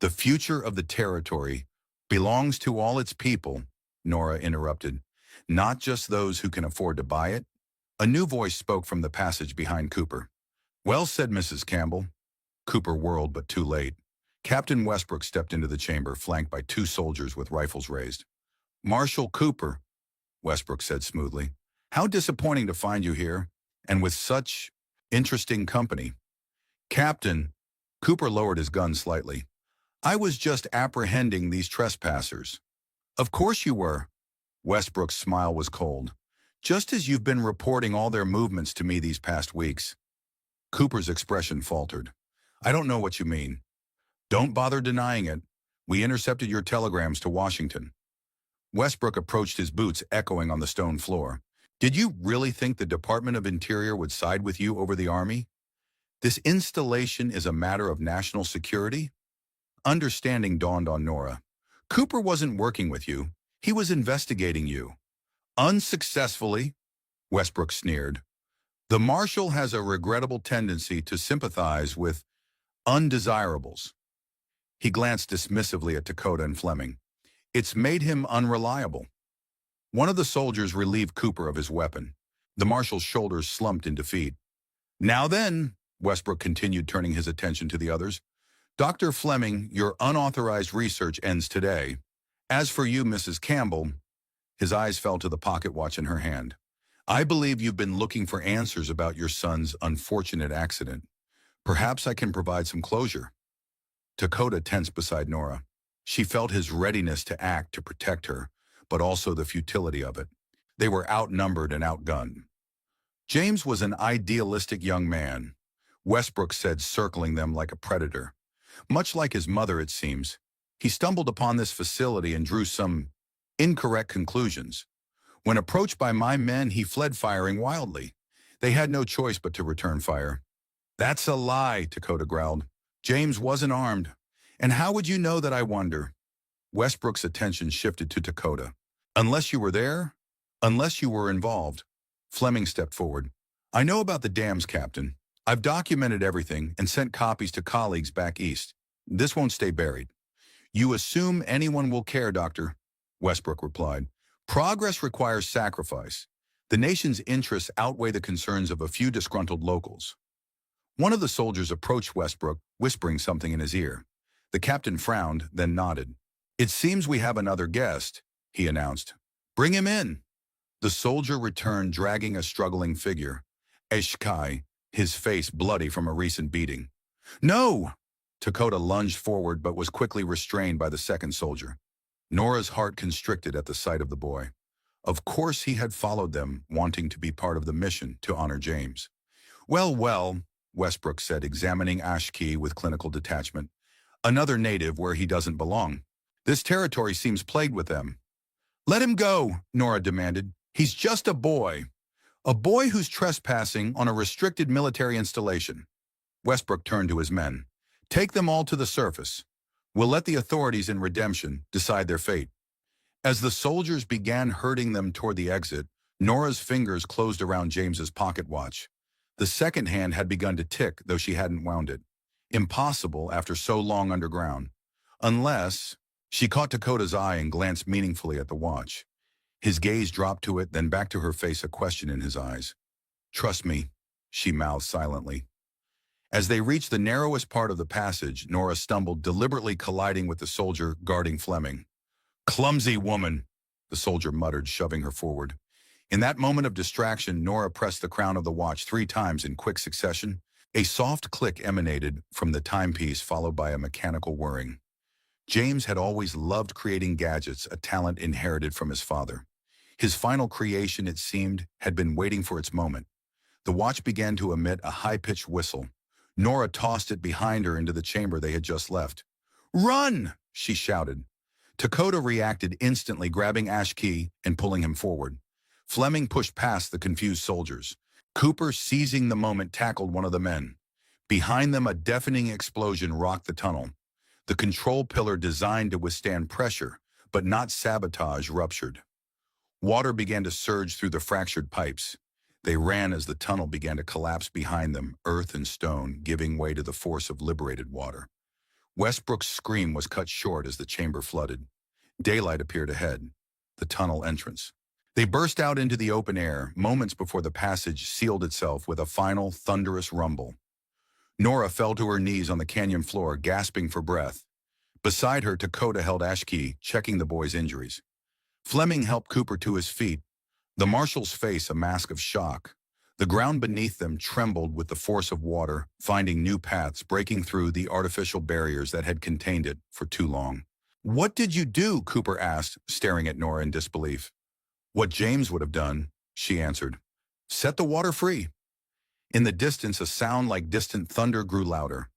The future of the territory belongs to all its people," Nora interrupted. "Not just those who can afford to buy it." A new voice spoke from the passage behind Cooper. "Well said, Mrs. Campbell." Cooper whirled, but too late. Captain Westbrook stepped into the chamber, flanked by two soldiers with rifles raised. "Marshal Cooper," Westbrook said smoothly. "How disappointing to find you here, and with such interesting company." "Captain," Cooper lowered his gun slightly. "I was just apprehending these trespassers." "Of course you were." Westbrook's smile was cold. "Just as you've been reporting all their movements to me these past weeks." Cooper's expression faltered. "I don't know what you mean." "Don't bother denying it. We intercepted your telegrams to Washington." Westbrook approached, his boots echoing on the stone floor. "Did you really think the Department of Interior would side with you over the Army? This installation is a matter of national security?" Understanding dawned on Nora. "Cooper wasn't working with you. He was investigating you." "Unsuccessfully," Westbrook sneered. "The Marshal has a regrettable tendency to sympathize with undesirables." He glanced dismissively at Dakota and Fleming. "It's made him unreliable." One of the soldiers relieved Cooper of his weapon. The Marshal's shoulders slumped in defeat. "Now then," Westbrook continued, turning his attention to the others, "Dr. Fleming, your unauthorized research ends today. As for you, Mrs. Campbell," his eyes fell to the pocket watch in her hand, "I believe you've been looking for answers about your son's unfortunate accident. Perhaps I can provide some closure." Dakota tensed beside Nora. She felt his readiness to act to protect her, but also the futility of it. They were outnumbered and outgunned. "James was an idealistic young man," Westbrook said, circling them like a predator. "Much like his mother, it seems. He stumbled upon this facility and drew some incorrect conclusions. When approached by my men, he fled, firing wildly. They had no choice but to return fire." "That's a lie," Dakota growled. "James wasn't armed. And how would you know that, I wonder?" Westbrook's attention shifted to Dakota. "Unless you were there? Unless you were involved?" Fleming stepped forward. "I know about the dams, Captain. I've documented everything and sent copies to colleagues back east. This won't stay buried." "You assume anyone will care, Doctor," Westbrook replied. "Progress requires sacrifice. The nation's interests outweigh the concerns of a few disgruntled locals." One of the soldiers approached Westbrook, whispering something in his ear. The captain frowned, then nodded. "It seems we have another guest," he announced. "Bring him in." The soldier returned, dragging a struggling figure. Eshkai, his face bloody from a recent beating. "No!" Dakota lunged forward but was quickly restrained by the second soldier. Nora's heart constricted at the sight of the boy. Of course he had followed them, wanting to be part of the mission to honor James. "Well, well," Westbrook said, examining Ashki with clinical detachment. "Another native where he doesn't belong. This territory seems plagued with them." "Let him go," Nora demanded. "He's just a boy. A boy who's trespassing on a restricted military installation." Westbrook turned to his men. "Take them all to the surface. We'll let the authorities in Redemption decide their fate." As the soldiers began herding them toward the exit, Nora's fingers closed around James's pocket watch. The second hand had begun to tick, though she hadn't wound it. Impossible after so long underground. Unless... She caught Dakota's eye and glanced meaningfully at the watch. His gaze dropped to it, then back to her face, a question in his eyes. "Trust me," she mouthed silently. As they reached the narrowest part of the passage, Nora stumbled, deliberately colliding with the soldier guarding Fleming. "Clumsy woman," the soldier muttered, shoving her forward. In that moment of distraction, Nora pressed the crown of the watch 3 times in quick succession. A soft click emanated from the timepiece, followed by a mechanical whirring. James had always loved creating gadgets, a talent inherited from his father. His final creation, it seemed, had been waiting for its moment. The watch began to emit a high-pitched whistle. Nora tossed it behind her into the chamber they had just left. "Run!" she shouted. Dakota reacted instantly, grabbing Ashki and pulling him forward. Fleming pushed past the confused soldiers. Cooper, seizing the moment, tackled one of the men. Behind them, a deafening explosion rocked the tunnel. The control pillar designed to withstand pressure, but not sabotage, ruptured. Water began to surge through the fractured pipes. They ran as the tunnel began to collapse behind them, earth and stone giving way to the force of liberated water. Westbrook's scream was cut short as the chamber flooded. Daylight appeared ahead, the tunnel entrance. They burst out into the open air, moments before the passage sealed itself with a final, thunderous rumble. Nora fell to her knees on the canyon floor, gasping for breath. Beside her, Dakota held Ashki, checking the boy's injuries. Fleming helped Cooper to his feet, the marshal's face a mask of shock. The ground beneath them trembled with the force of water, finding new paths, breaking through the artificial barriers that had contained it for too long. "What did you do?" Cooper asked, staring at Nora in disbelief. "What James would have done," she answered. "Set the water free." In the distance, a sound like distant thunder grew louder.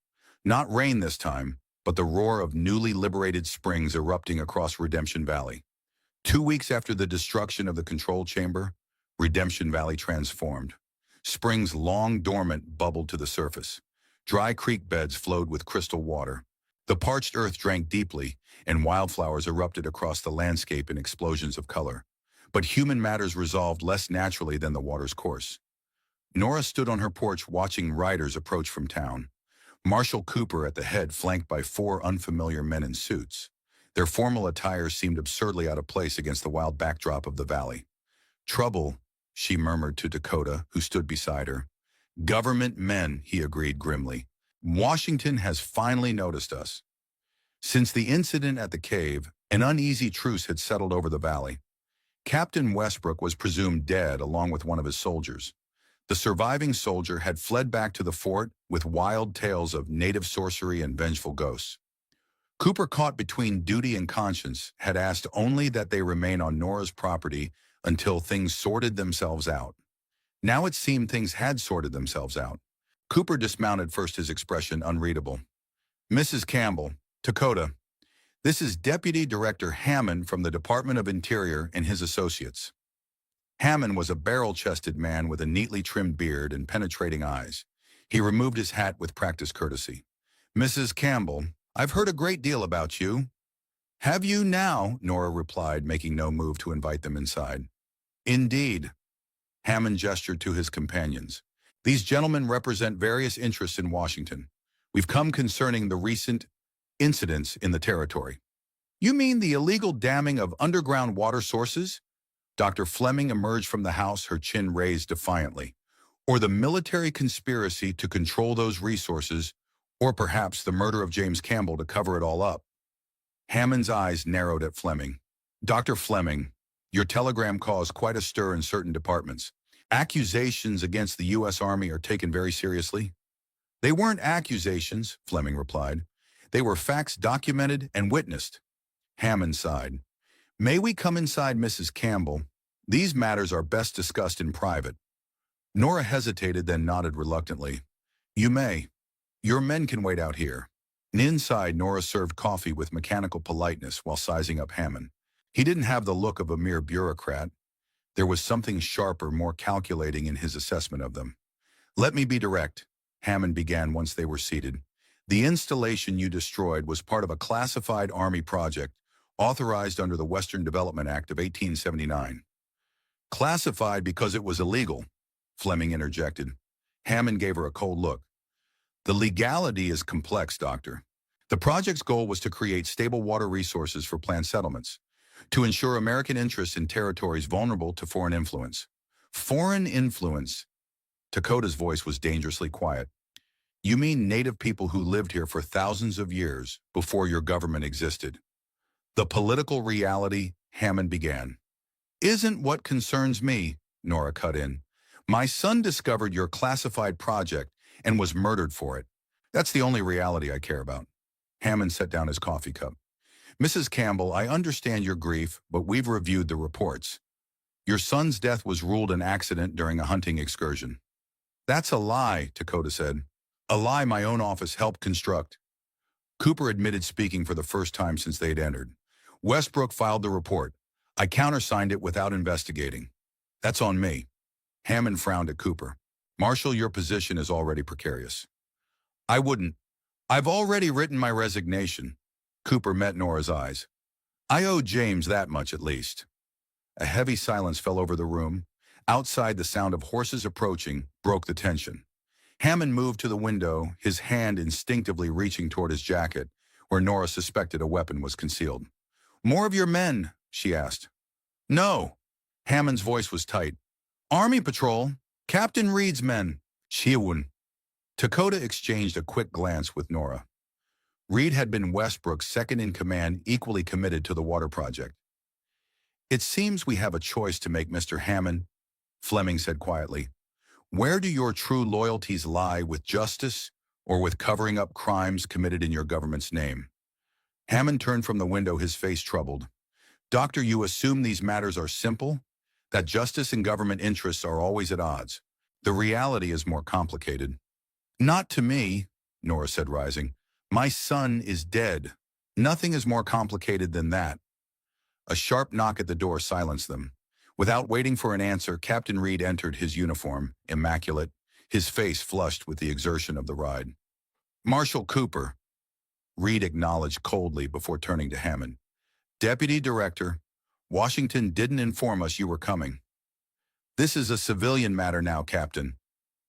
Not rain this time, but the roar of newly liberated springs erupting across Redemption Valley. 2 weeks after the destruction of the control chamber, Redemption Valley transformed. Springs long dormant bubbled to the surface. Dry creek beds flowed with crystal water. The parched earth drank deeply, and wildflowers erupted across the landscape in explosions of color. But human matters resolved less naturally than the water's course. Nora stood on her porch watching riders approach from town. Marshal Cooper at the head, flanked by 4 unfamiliar men in suits. Their formal attire seemed absurdly out of place against the wild backdrop of the valley. "Trouble," she murmured to Dakota, who stood beside her. "Government men," he agreed grimly. "Washington has finally noticed us." Since the incident at the cave, an uneasy truce had settled over the valley. Captain Westbrook was presumed dead along with one of his soldiers. The surviving soldier had fled back to the fort with wild tales of native sorcery and vengeful ghosts. Cooper, caught between duty and conscience, had asked only that they remain on Nora's property until things sorted themselves out. Now it seemed things had sorted themselves out. Cooper dismounted, first his expression unreadable. "Mrs. Campbell, Dakota, this is Deputy Director Hammond from the Department of Interior and his associates." Hammond was a barrel-chested man with a neatly trimmed beard and penetrating eyes. He removed his hat with practiced courtesy. "Mrs. Campbell, I've heard a great deal about you." "Have you now?" Nora replied, making no move to invite them inside. "Indeed." Hammond gestured to his companions. "These gentlemen represent various interests in Washington. We've come concerning the recent incidents in the territory." "You mean the illegal damming of underground water sources?" Dr. Fleming emerged from the house, her chin raised defiantly. or the military conspiracy to control those resources, or perhaps the murder of James Campbell to cover it all up? Hammond's eyes narrowed at Fleming. Dr. Fleming, your telegram caused quite a stir in certain departments. Accusations against the U.S. Army are taken very seriously. They weren't accusations, Fleming replied. They were facts documented and witnessed. Hammond sighed. May we come inside, Mrs. Campbell? These matters are best discussed in private. Nora hesitated, then nodded reluctantly. You may. Your men can wait out here. And inside, Nora served coffee with mechanical politeness while sizing up Hammond. He didn't have the look of a mere bureaucrat. There was something sharper, more calculating in his assessment of them. Let me be direct, Hammond began once they were seated. The installation you destroyed was part of a classified Army project authorized under the Western Development Act of 1879. Classified because it was illegal, Fleming interjected. Hammond gave her a cold look. The legality is complex, Doctor. The project's goal was to create stable water resources for planned settlements, to ensure American interests in territories vulnerable to foreign influence. Foreign influence? Dakota's voice was dangerously quiet. You mean native people who lived here for thousands of years before your government existed? The political reality, Hammond began. Isn't what concerns me, Nora cut in. My son discovered your classified project and was murdered for it. That's the only reality I care about. Hammond set down his coffee cup. Mrs. Campbell, I understand your grief, but we've reviewed the reports. Your son's death was ruled an accident during a hunting excursion. That's a lie, Dakota said. A lie my own office helped construct. Cooper admitted speaking for the first time since they'd entered. Westbrook filed the report. I countersigned it without investigating. That's on me. Hammond frowned at Cooper. Marshal, your position is already precarious. I wouldn't. I've already written my resignation. Cooper met Nora's eyes. I owe James that much at least. A heavy silence fell over the room. Outside, the sound of horses approaching broke the tension. Hammond moved to the window, his hand instinctively reaching toward his jacket, where Nora suspected a weapon was concealed. More of your men, she asked. No. Hammond's voice was tight. Army Patrol. Captain Reed's men. Shiwun. Dakota exchanged a quick glance with Nora. Reed had been Westbrook's second-in-command, equally committed to the water project. It seems we have a choice to make, Mr. Hammond, Fleming said quietly. Where do your true loyalties lie, with justice or with covering up crimes committed in your government's name? Hammond turned from the window, his face troubled. Doctor, you assume these matters are simple? That justice and government interests are always at odds? The reality is more complicated. Not to me, Nora said, rising. My son is dead. Nothing is more complicated than that. A sharp knock at the door silenced them. Without waiting for an answer, Captain Reed entered, his uniform, immaculate, his face flushed with the exertion of the ride. Marshal Cooper, Reed acknowledged coldly before turning to Hammond. Deputy Director, Washington didn't inform us you were coming. This is a civilian matter now, Captain,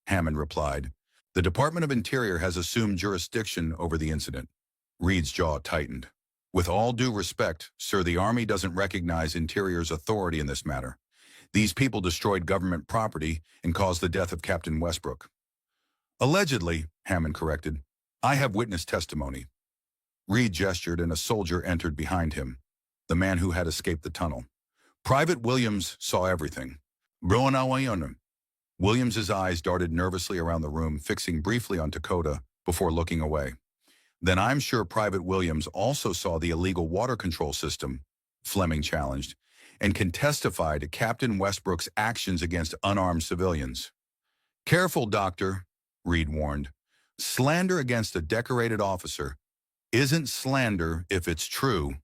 Hammond replied. The Department of Interior has assumed jurisdiction over the incident. Reed's jaw tightened. With all due respect, sir, the Army doesn't recognize Interior's authority in this matter. These people destroyed government property and caused the death of Captain Westbrook. Allegedly, Hammond corrected. I have witness testimony. Reed gestured and a soldier entered behind him, the man who had escaped the tunnel. Private Williams saw everything. Williams's eyes darted nervously around the room, fixing briefly on Dakota before looking away. Then I'm sure Private Williams also saw the illegal water control system, Fleming challenged, and can testify to Captain Westbrook's actions against unarmed civilians. Careful, Doctor, Reed warned. Slander against a decorated officer isn't slander if it's true,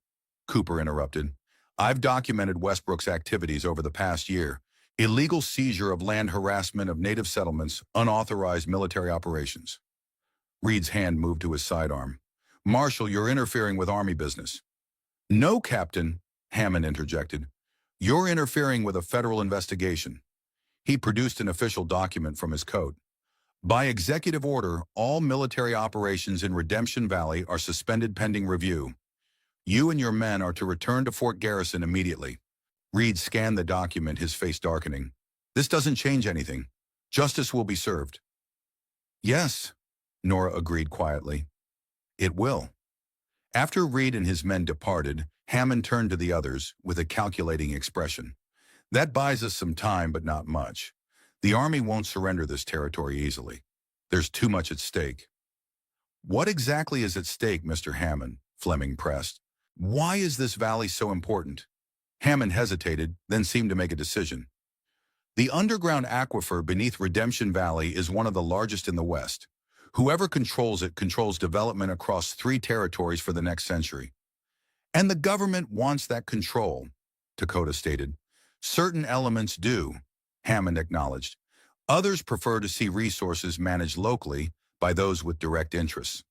Cooper interrupted. I've documented Westbrook's activities over the past year. Illegal seizure of land, harassment of native settlements, unauthorized military operations. Reed's hand moved to his sidearm. Marshal, you're interfering with Army business. No, Captain, Hammond interjected. You're interfering with a federal investigation. He produced an official document from his coat. By executive order, all military operations in Redemption Valley are suspended pending review. You and your men are to return to Fort Garrison immediately. Reed scanned the document, his face darkening. This doesn't change anything. Justice will be served. Yes, Nora agreed quietly. It will. After Reed and his men departed, Hammond turned to the others with a calculating expression. That buys us some time, but not much. The army won't surrender this territory easily. There's too much at stake. What exactly is at stake, Mr. Hammond? Fleming pressed. Why is this valley so important? Hammond hesitated, then seemed to make a decision. The underground aquifer beneath Redemption Valley is one of the largest in the West. Whoever controls it controls development across 3 territories for the next century. And the government wants that control, Dakota stated. Certain elements do, Hammond acknowledged. Others prefer to see resources managed locally by those with direct interests.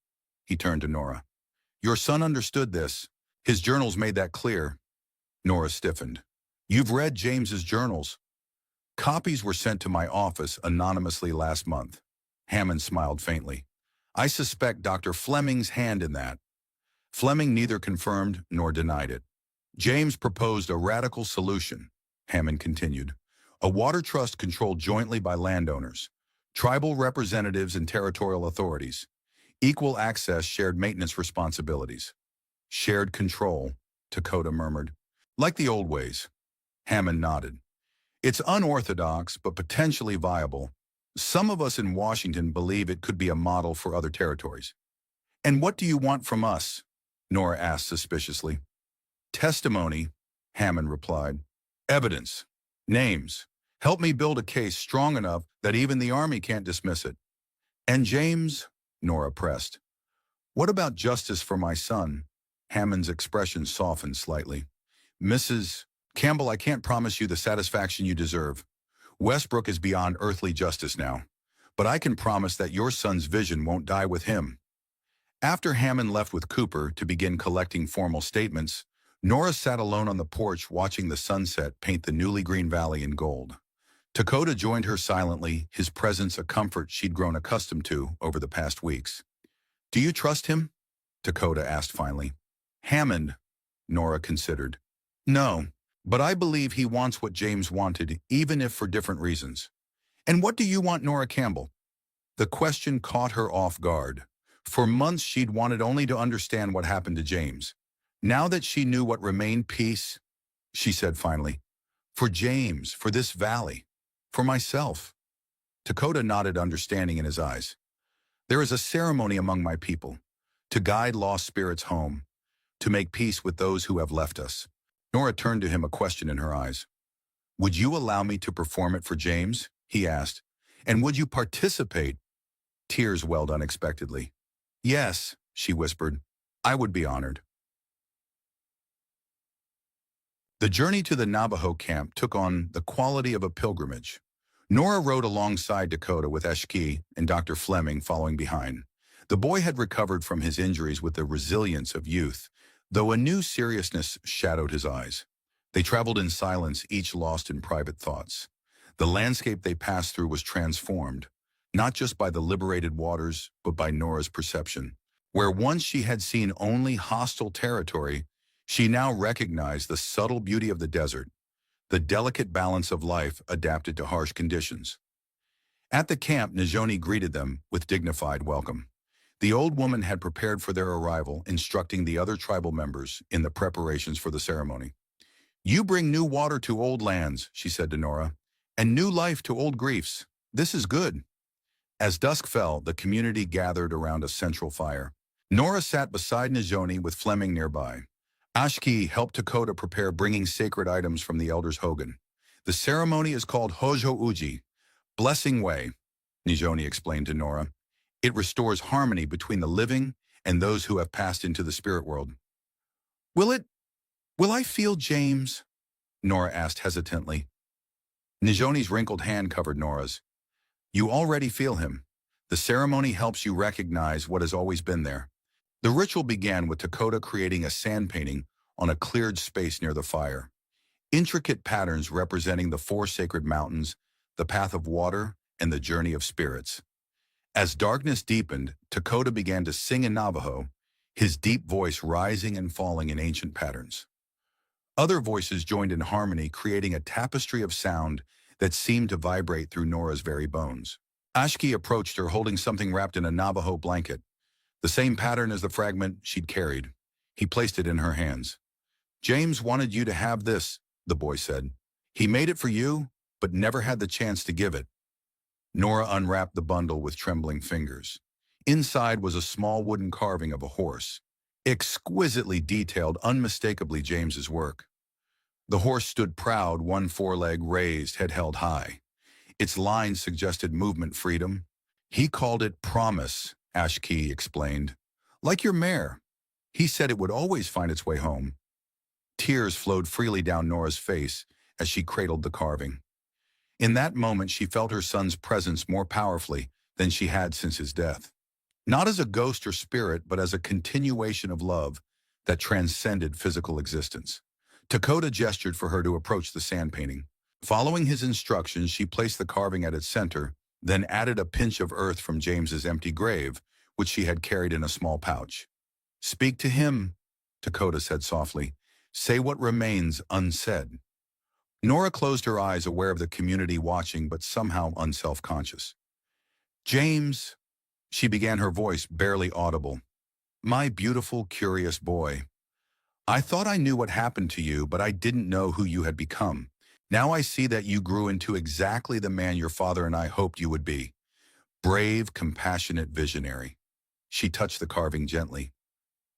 He turned to Nora. Your son understood this. His journals made that clear. Nora stiffened. You've read James's journals. Copies were sent to my office anonymously last month. Hammond smiled faintly. I suspect Dr. Fleming's hand in that. Fleming neither confirmed nor denied it. James proposed a radical solution, Hammond continued. A water trust controlled jointly by landowners, tribal representatives and territorial authorities. Equal access, shared maintenance responsibilities. Shared control, Dakota murmured. Like the old ways. Hammond nodded. It's unorthodox, but potentially viable. Some of us in Washington believe it could be a model for other territories. And what do you want from us? Nora asked suspiciously. Testimony, Hammond replied. Evidence. Names. Help me build a case strong enough that even the army can't dismiss it. And James, Nora pressed. What about justice for my son? Hammond's expression softened slightly. Mrs. Campbell, I can't promise you the satisfaction you deserve. Westbrook is beyond earthly justice now, but I can promise that your son's vision won't die with him. After Hammond left with Cooper to begin collecting formal statements, Nora sat alone on the porch watching the sunset paint the newly green valley in gold. Dakota joined her silently, his presence a comfort she'd grown accustomed to over the past weeks. Do you trust him? Dakota asked finally. Hammond, Nora considered. No, but I believe he wants what James wanted, even if for different reasons. And what do you want, Nora Campbell? The question caught her off guard. For months she'd wanted only to understand what happened to James. Now that she knew what remained, peace, she said finally. For James, for this valley, for myself. Dakota nodded understanding in his eyes. There is a ceremony among my people, to guide lost spirits home, to make peace with those who have left us. Nora turned to him, a question in her eyes. Would you allow me to perform it for James? He asked. And would you participate? Tears welled unexpectedly. Yes, she whispered. I would be honored. The journey to the Navajo camp took on the quality of a pilgrimage. Nora rode alongside Dakota with Eshki and Dr. Fleming following behind. The boy had recovered from his injuries with the resilience of youth, though a new seriousness shadowed his eyes. They traveled in silence, each lost in private thoughts. The landscape they passed through was transformed, not just by the liberated waters, but by Nora's perception. Where once she had seen only hostile territory, she now recognized the subtle beauty of the desert, the delicate balance of life adapted to harsh conditions. At the camp, Najoni greeted them with dignified welcome. The old woman had prepared for their arrival, instructing the other tribal members in the preparations for the ceremony. You bring new water to old lands, she said to Nora, and new life to old griefs. This is good. As dusk fell, the community gathered around a central fire. Nora sat beside Najoni with Fleming nearby. Ashki helped Dakota prepare bringing sacred items from the elders' Hogan. The ceremony is called Hojo Uji, blessing way, Najoni explained to Nora. It restores harmony between the living and those who have passed into the spirit world. Will I feel James? Nora asked hesitantly. Najoni's wrinkled hand covered Nora's. You already feel him. The ceremony helps you recognize what has always been there. The ritual began with Dakota creating a sand painting on a cleared space near the fire. Intricate patterns representing the 4 sacred mountains, the path of water, and the journey of spirits. As darkness deepened, Dakota began to sing in Navajo, his deep voice rising and falling in ancient patterns. Other voices joined in harmony, creating a tapestry of sound that seemed to vibrate through Nora's very bones. Ashki approached her holding something wrapped in a Navajo blanket, the same pattern as the fragment she'd carried. He placed it in her hands. "James wanted you to have this," the boy said. "He made it for you, but never had the chance to give it." Nora unwrapped the bundle with trembling fingers. Inside was a small wooden carving of a horse, exquisitely detailed, unmistakably James's work. The horse stood proud, one foreleg raised, head held high. Its lines suggested movement freedom. "He called it Promise," Ashki explained. "Like your mare. He said it would always find its way home." Tears flowed freely down Nora's face as she cradled the carving. In that moment, she felt her son's presence more powerfully than she had since his death. Not as a ghost or spirit, but as a continuation of love that transcended physical existence. Dakota gestured for her to approach the sand painting. Following his instructions, she placed the carving at its center, then added a pinch of earth from James's empty grave, which she had carried in a small pouch. "Speak to him," Dakota said softly. "Say what remains unsaid." Nora closed her eyes, aware of the community watching, but somehow unself-conscious. "James," she began, her voice barely audible. "My beautiful, curious boy. I thought I knew what happened to you, but I didn't know who you had become. Now I see that you grew into exactly the man your father and I hoped you would be. Brave, compassionate visionary." She touched the carving gently.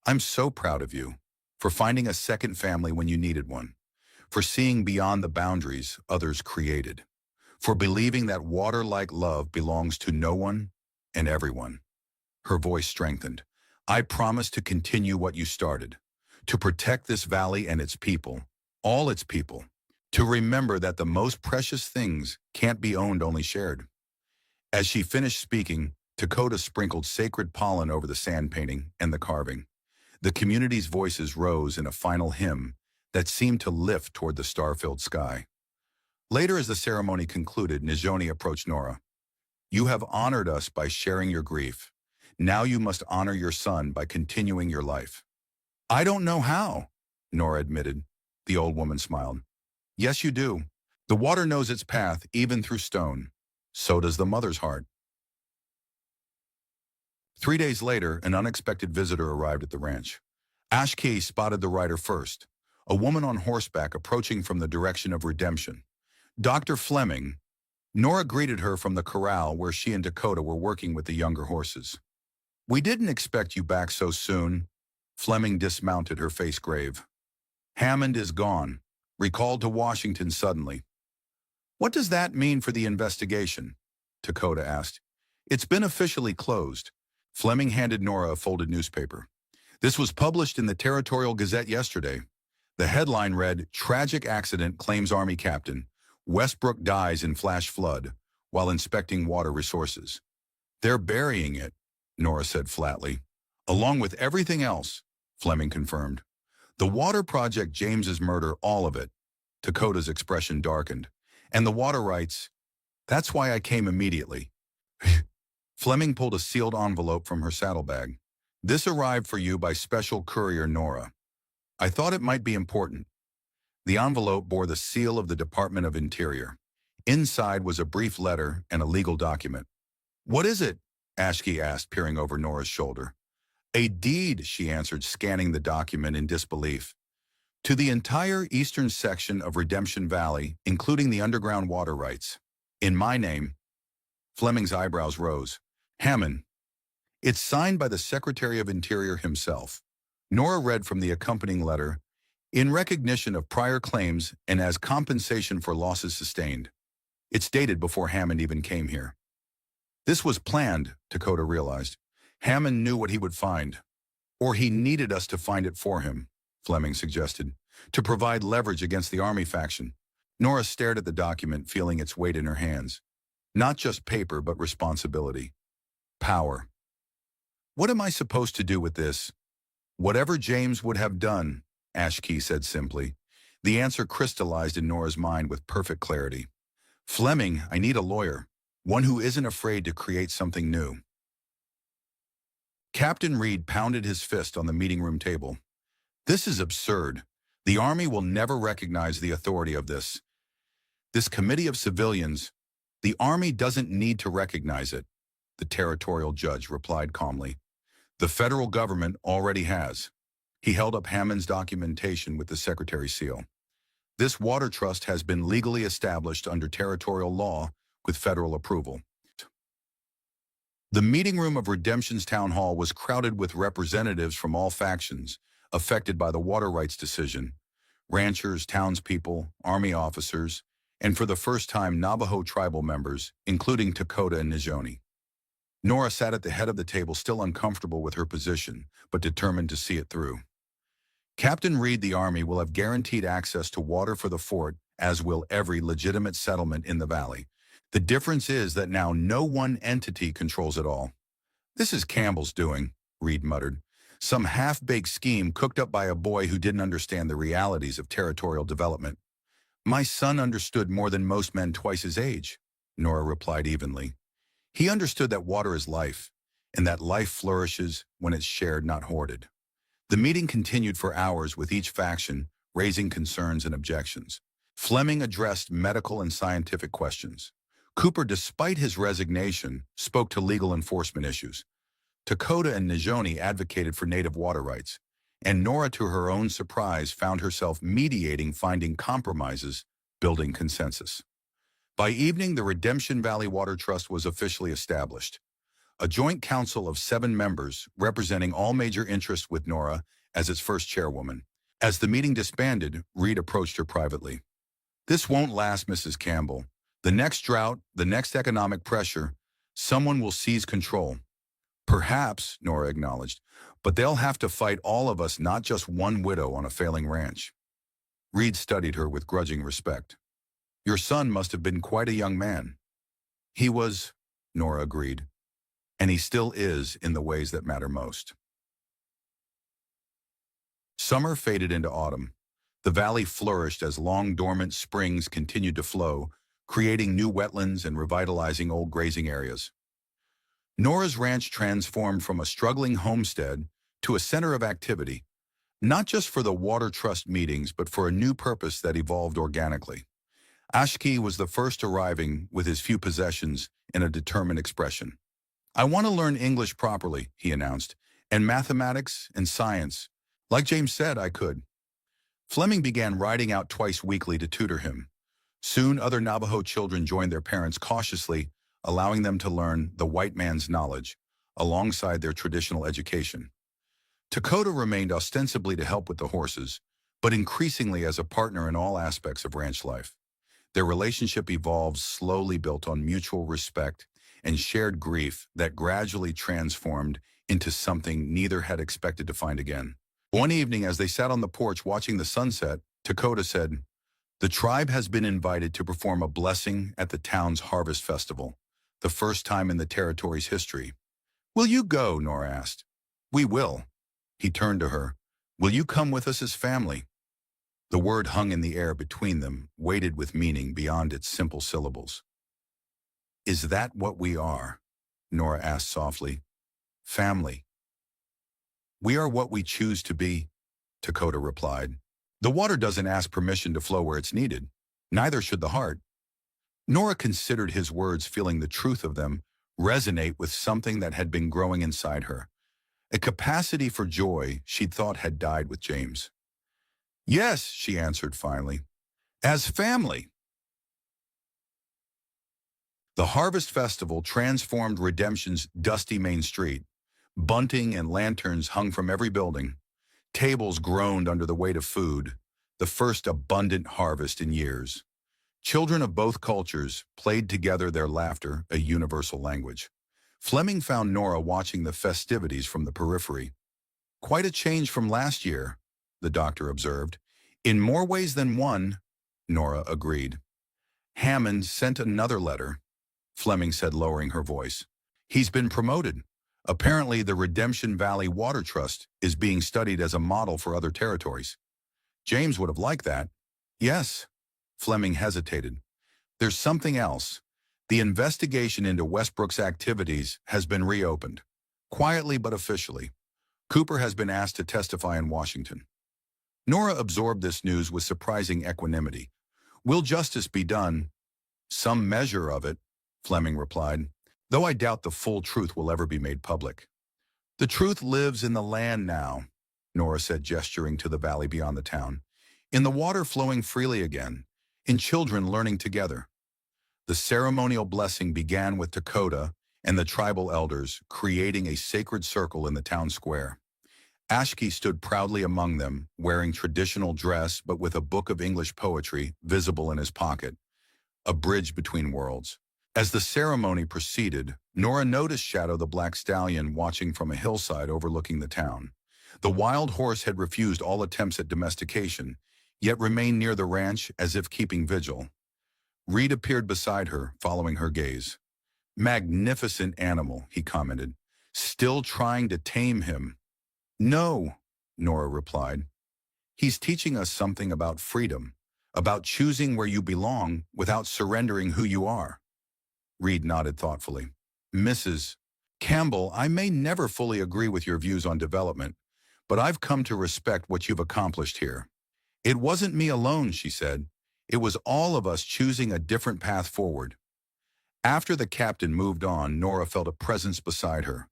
"I'm so proud of you, for finding a second family when you needed one, for seeing beyond the boundaries others created, for believing that water-like love belongs to no one and everyone." Her voice strengthened. "I promise to continue what you started, to protect this valley and its people, all its people, to remember that the most precious things can't be owned, only shared." As she finished speaking, Dakota sprinkled sacred pollen over the sand painting and the carving. The community's voices rose in a final hymn that seemed to lift toward the star-filled sky. Later, as the ceremony concluded, Nijoni approached Nora. "You have honored us by sharing your grief. Now you must honor your son by continuing your life." "I don't know how," Nora admitted. The old woman smiled. "Yes, you do. The water knows its path, even through stone. So does the mother's heart." 3 days later, an unexpected visitor arrived at the ranch. Ashki spotted the rider first, a woman on horseback approaching from the direction of Redemption. "Dr. Fleming." Nora greeted her from the corral where she and Dakota were working with the younger horses. "We didn't expect you back so soon." Fleming dismounted, her face grave. "Hammond is gone, recalled to Washington suddenly." "What does that mean for the investigation?" Dakota asked. "It's been officially closed." Fleming handed Nora a folded newspaper. "This was published in the Territorial Gazette yesterday." The headline read, "Tragic Accident Claims Army Captain. Westbrook Dies in Flash Flood While Inspecting Water Resources." "They're burying it," Nora said flatly. "Along with everything else," Fleming confirmed. "The water project, James's murder, all of it." Dakota's expression darkened. "And the water rights. That's why I came immediately." Fleming pulled a sealed envelope from her saddlebag. "This arrived for you by special courier Nora. I thought it might be important." The envelope bore the seal of the Department of Interior. Inside was a brief letter and a legal document. "What is it?" Ashki asked, peering over Nora's shoulder. "A deed," she answered, scanning the document in disbelief. "To the entire eastern section of Redemption Valley, including the underground water rights. In my name." Fleming's eyebrows rose. "Hammond." "It's signed by the Secretary of Interior himself." Nora read from the accompanying letter, "In recognition of prior claims and as compensation for losses sustained." It's dated before Hammond even came here. "This was planned," Dakota realized. "Hammond knew what he would find. Or he needed us to find it for him," Fleming suggested, "to provide leverage against the Army faction." Nora stared at the document, feeling its weight in her hands. Not just paper, but responsibility. Power. "What am I supposed to do with this?" "Whatever James would have done," Ashki said simply. The answer crystallized in Nora's mind with perfect clarity. "Fleming, I need a lawyer. One who isn't afraid to create something new." Captain Reed pounded his fist on the meeting room table. "This is absurd. The Army will never recognize the authority of this. This committee of civilians, the Army doesn't need to recognize it, the territorial judge replied calmly. The federal government already has. He held up Hammond's documentation with the Secretary's seal. This water trust has been legally established under territorial law with federal approval. The meeting room of Redemption's town hall was crowded with representatives from all factions affected by the water rights decision: ranchers, townspeople, Army officers, and for the first time Navajo tribal members, including Dakota and Nijoni. Nora sat at the head of the table, still uncomfortable with her position, but determined to see it through. Captain Reed, the Army will have guaranteed access to water for the fort, as will every legitimate settlement in the valley. The difference is that now no one entity controls it all. This is Campbell's doing, Reed muttered. Some half-baked scheme cooked up by a boy who didn't understand the realities of territorial development. My son understood more than most men twice his age, Nora replied evenly. He understood that water is life, and that life flourishes when it's shared, not hoarded. The meeting continued for hours with each faction raising concerns and objections. Fleming addressed medical and scientific questions. Cooper, despite his resignation, spoke to legal enforcement issues. Dakota and Nijoni advocated for native water rights, and Nora, to her own surprise, found herself mediating, finding compromises, building consensus. By evening, the Redemption Valley Water Trust was officially established. A joint council of 7 members representing all major interests, with Nora as its first chairwoman. As the meeting disbanded, Reed approached her privately. This won't last, Mrs. Campbell. The next drought, the next economic pressure, someone will seize control. Perhaps, Nora acknowledged, but they'll have to fight all of us, not just one widow on a failing ranch. Reed studied her with grudging respect. Your son must have been quite a young man. He was, Nora agreed, and he still is in the ways that matter most. Summer faded into autumn. The valley flourished as long dormant springs continued to flow, creating new wetlands and revitalizing old grazing areas. Nora's ranch transformed from a struggling homestead to a center of activity, not just for the Water Trust meetings, but for a new purpose that evolved organically. Ashki was the first arriving with his few possessions in a determined expression. I want to learn English properly, he announced, and mathematics and science. Like James said, I could. Fleming began riding out twice weekly to tutor him. Soon other Navajo children joined their parents cautiously, allowing them to learn the white man's knowledge alongside their traditional education. Dakota remained ostensibly to help with the horses, but increasingly as a partner in all aspects of ranch life. Their relationship evolved slowly, built on mutual respect and shared grief that gradually transformed into something neither had expected to find again. One evening, as they sat on the porch watching the sunset, Dakota said, "The tribe has been invited to perform a blessing at the town's harvest festival, the first time in the territory's history." "Will you go?" Nora asked. "We will." He turned to her. "Will you come with us as family?" The word hung in the air between them, weighted with meaning beyond its simple syllables. "Is that what we are?" Nora asked softly. "Family." "We are what we choose to be," Dakota replied. "The water doesn't ask permission to flow where it's needed. Neither should the heart." Nora considered his words, feeling the truth of them resonate with something that had been growing inside her, a capacity for joy she'd thought had died with James. "Yes," she answered finally, "as family." The Harvest Festival transformed Redemption's dusty main street. Bunting and lanterns hung from every building. Tables groaned under the weight of food, the first abundant harvest in years. Children of both cultures played together, their laughter a universal language. Fleming found Nora watching the festivities from the periphery. "Quite a change from last year," the doctor observed. "In more ways than one," Nora agreed. "Hammond sent another letter," Fleming said, lowering her voice. "He's been promoted. Apparently, the Redemption Valley Water Trust is being studied as a model for other territories." "James would have liked that." "Yes." Fleming hesitated. "There's something else. The investigation into Westbrook's activities has been reopened. Quietly but officially. Cooper has been asked to testify in Washington." Nora absorbed this news with surprising equanimity. Will justice be done? Some measure of it, Fleming replied, though I doubt the full truth will ever be made public. The truth lives in the land now, Nora said, gesturing to the valley beyond the town, in the water flowing freely again, in children learning together. The ceremonial blessing began with Dakota and the tribal elders creating a sacred circle in the town square. Ashki stood proudly among them, wearing traditional dress but with a book of English poetry visible in his pocket, a bridge between worlds. As the ceremony proceeded, Nora noticed Shadow the black stallion watching from a hillside overlooking the town. The wild horse had refused all attempts at domestication, yet remained near the ranch as if keeping vigil. Reed appeared beside her, following her gaze. Magnificent animal, he commented. Still trying to tame him. No, Nora replied. He's teaching us something about freedom, about choosing where you belong without surrendering who you are. Reed nodded thoughtfully. Mrs. Campbell, I may never fully agree with your views on development, but I've come to respect what you've accomplished here. It wasn't me alone, she said. It was all of us choosing a different path forward. After the captain moved on, Nora felt a presence beside her.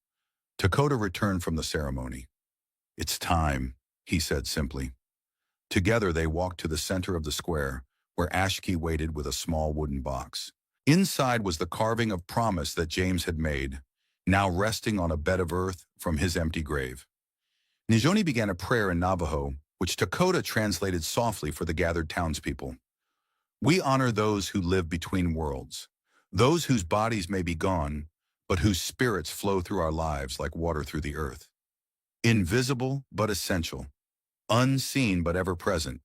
Dakota returned from the ceremony. It's time, he said simply. Together they walked to the center of the square, where Ashki waited with a small wooden box. Inside was the carving of promise that James had made, now resting on a bed of earth from his empty grave. Nijoni began a prayer in Navajo, which Dakota translated softly for the gathered townspeople. We honor those who live between worlds, those whose bodies may be gone, but whose spirits flow through our lives like water through the earth. Invisible but essential, unseen but ever present.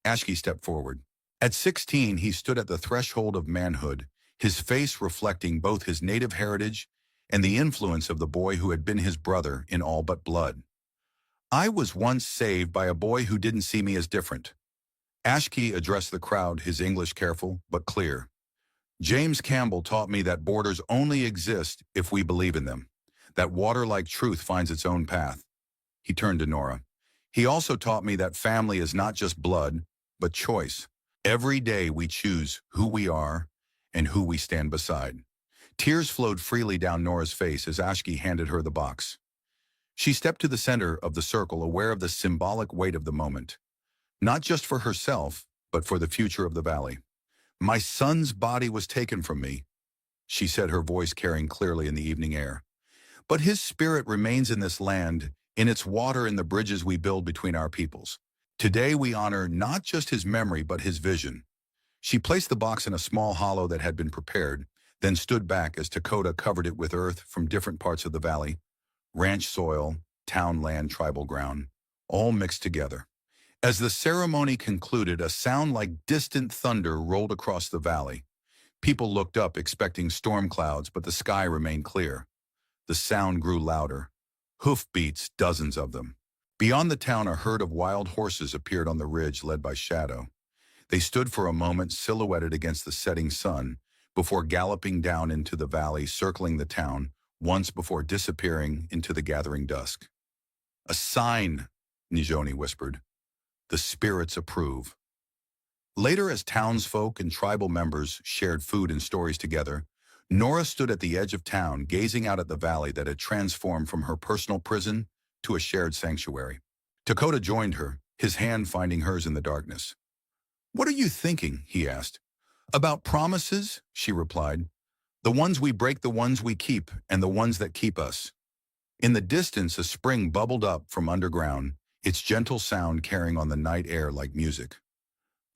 Ashki stepped forward. At 16, he stood at the threshold of manhood, his face reflecting both his native heritage and the influence of the boy who had been his brother in all but blood. I was once saved by a boy who didn't see me as different. Ashki addressed the crowd, his English careful but clear. James Campbell taught me that borders only exist if we believe in them, that water-like truth finds its own path. He turned to Nora. He also taught me that family is not just blood, but choice. Every day we choose who we are and who we stand beside. Tears flowed freely down Nora's face as Ashki handed her the box. She stepped to the center of the circle, aware of the symbolic weight of the moment. Not just for herself, but for the future of the valley. My son's body was taken from me, she said, her voice carrying clearly in the evening air. But his spirit remains in this land, in its water and the bridges we build between our peoples. Today we honor not just his memory, but his vision. She placed the box in a small hollow that had been prepared, then stood back as Dakota covered it with earth from different parts of the valley. Ranch soil, town land, tribal ground, all mixed together. As the ceremony concluded, a sound like distant thunder rolled across the valley. People looked up, expecting storm clouds, but the sky remained clear. The sound grew louder. Hoofbeats, dozens of them. Beyond the town, a herd of wild horses appeared on the ridge, led by Shadow. They stood for a moment, silhouetted against the setting sun, before galloping down into the valley, circling the town, once before disappearing into the gathering dusk. A sign, Nijoni whispered. The spirits approve. Later, as townsfolk and tribal members shared food and stories together, Nora stood at the edge of town, gazing out at the valley that had transformed from her personal prison to a shared sanctuary. Dakota joined her, his hand finding hers in the darkness. What are you thinking? He asked. About promises, she replied. The ones we break, the ones we keep, and the ones that keep us. In the distance, a spring bubbled up from underground, its gentle sound carrying on the night air like music.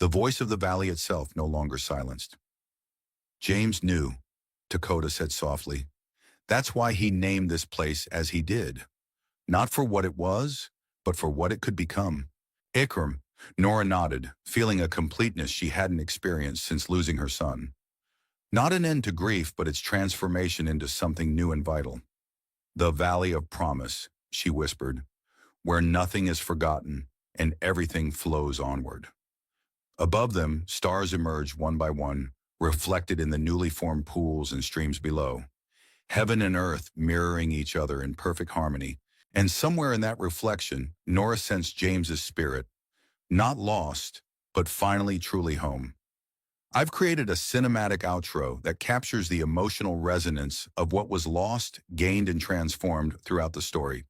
The voice of the valley itself no longer silenced. James knew, Dakota said softly. That's why he named this place as he did. Not for what it was, but for what it could become. Ikram, Nora nodded, feeling a completeness she hadn't experienced since losing her son. Not an end to grief, but its transformation into something new and vital. The Valley of Promise, she whispered, where nothing is forgotten and everything flows onward. Above them, stars emerged one by one, reflected in the newly formed pools and streams below. Heaven and earth mirroring each other in perfect harmony. And somewhere in that reflection, Nora sensed James's spirit, not lost, but finally truly home. I've created a cinematic outro that captures the emotional resonance of what was lost, gained, and transformed throughout the story.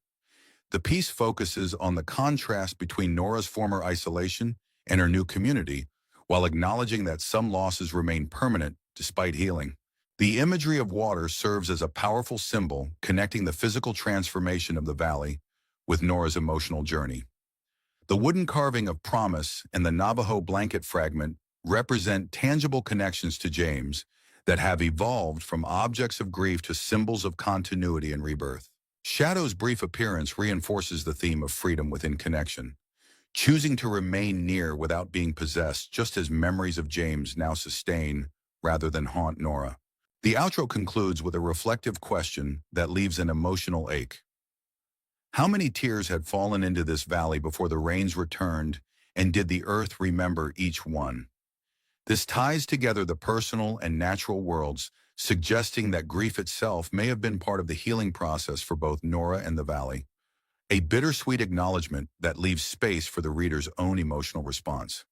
The piece focuses on the contrast between Nora's former isolation and her new community, while acknowledging that some losses remain permanent despite healing. The imagery of water serves as a powerful symbol connecting the physical transformation of the valley with Nora's emotional journey. The wooden carving of promise and the Navajo blanket fragment represent tangible connections to James that have evolved from objects of grief to symbols of continuity and rebirth. Shadow's brief appearance reinforces the theme of freedom within connection, choosing to remain near without being possessed, just as memories of James now sustain rather than haunt Nora. The outro concludes with a reflective question that leaves an emotional ache. How many tears had fallen into this valley before the rains returned, and did the earth remember each one? This ties together the personal and natural worlds, suggesting that grief itself may have been part of the healing process for both Nora and the valley, a bittersweet acknowledgement that leaves space for the reader's own emotional response.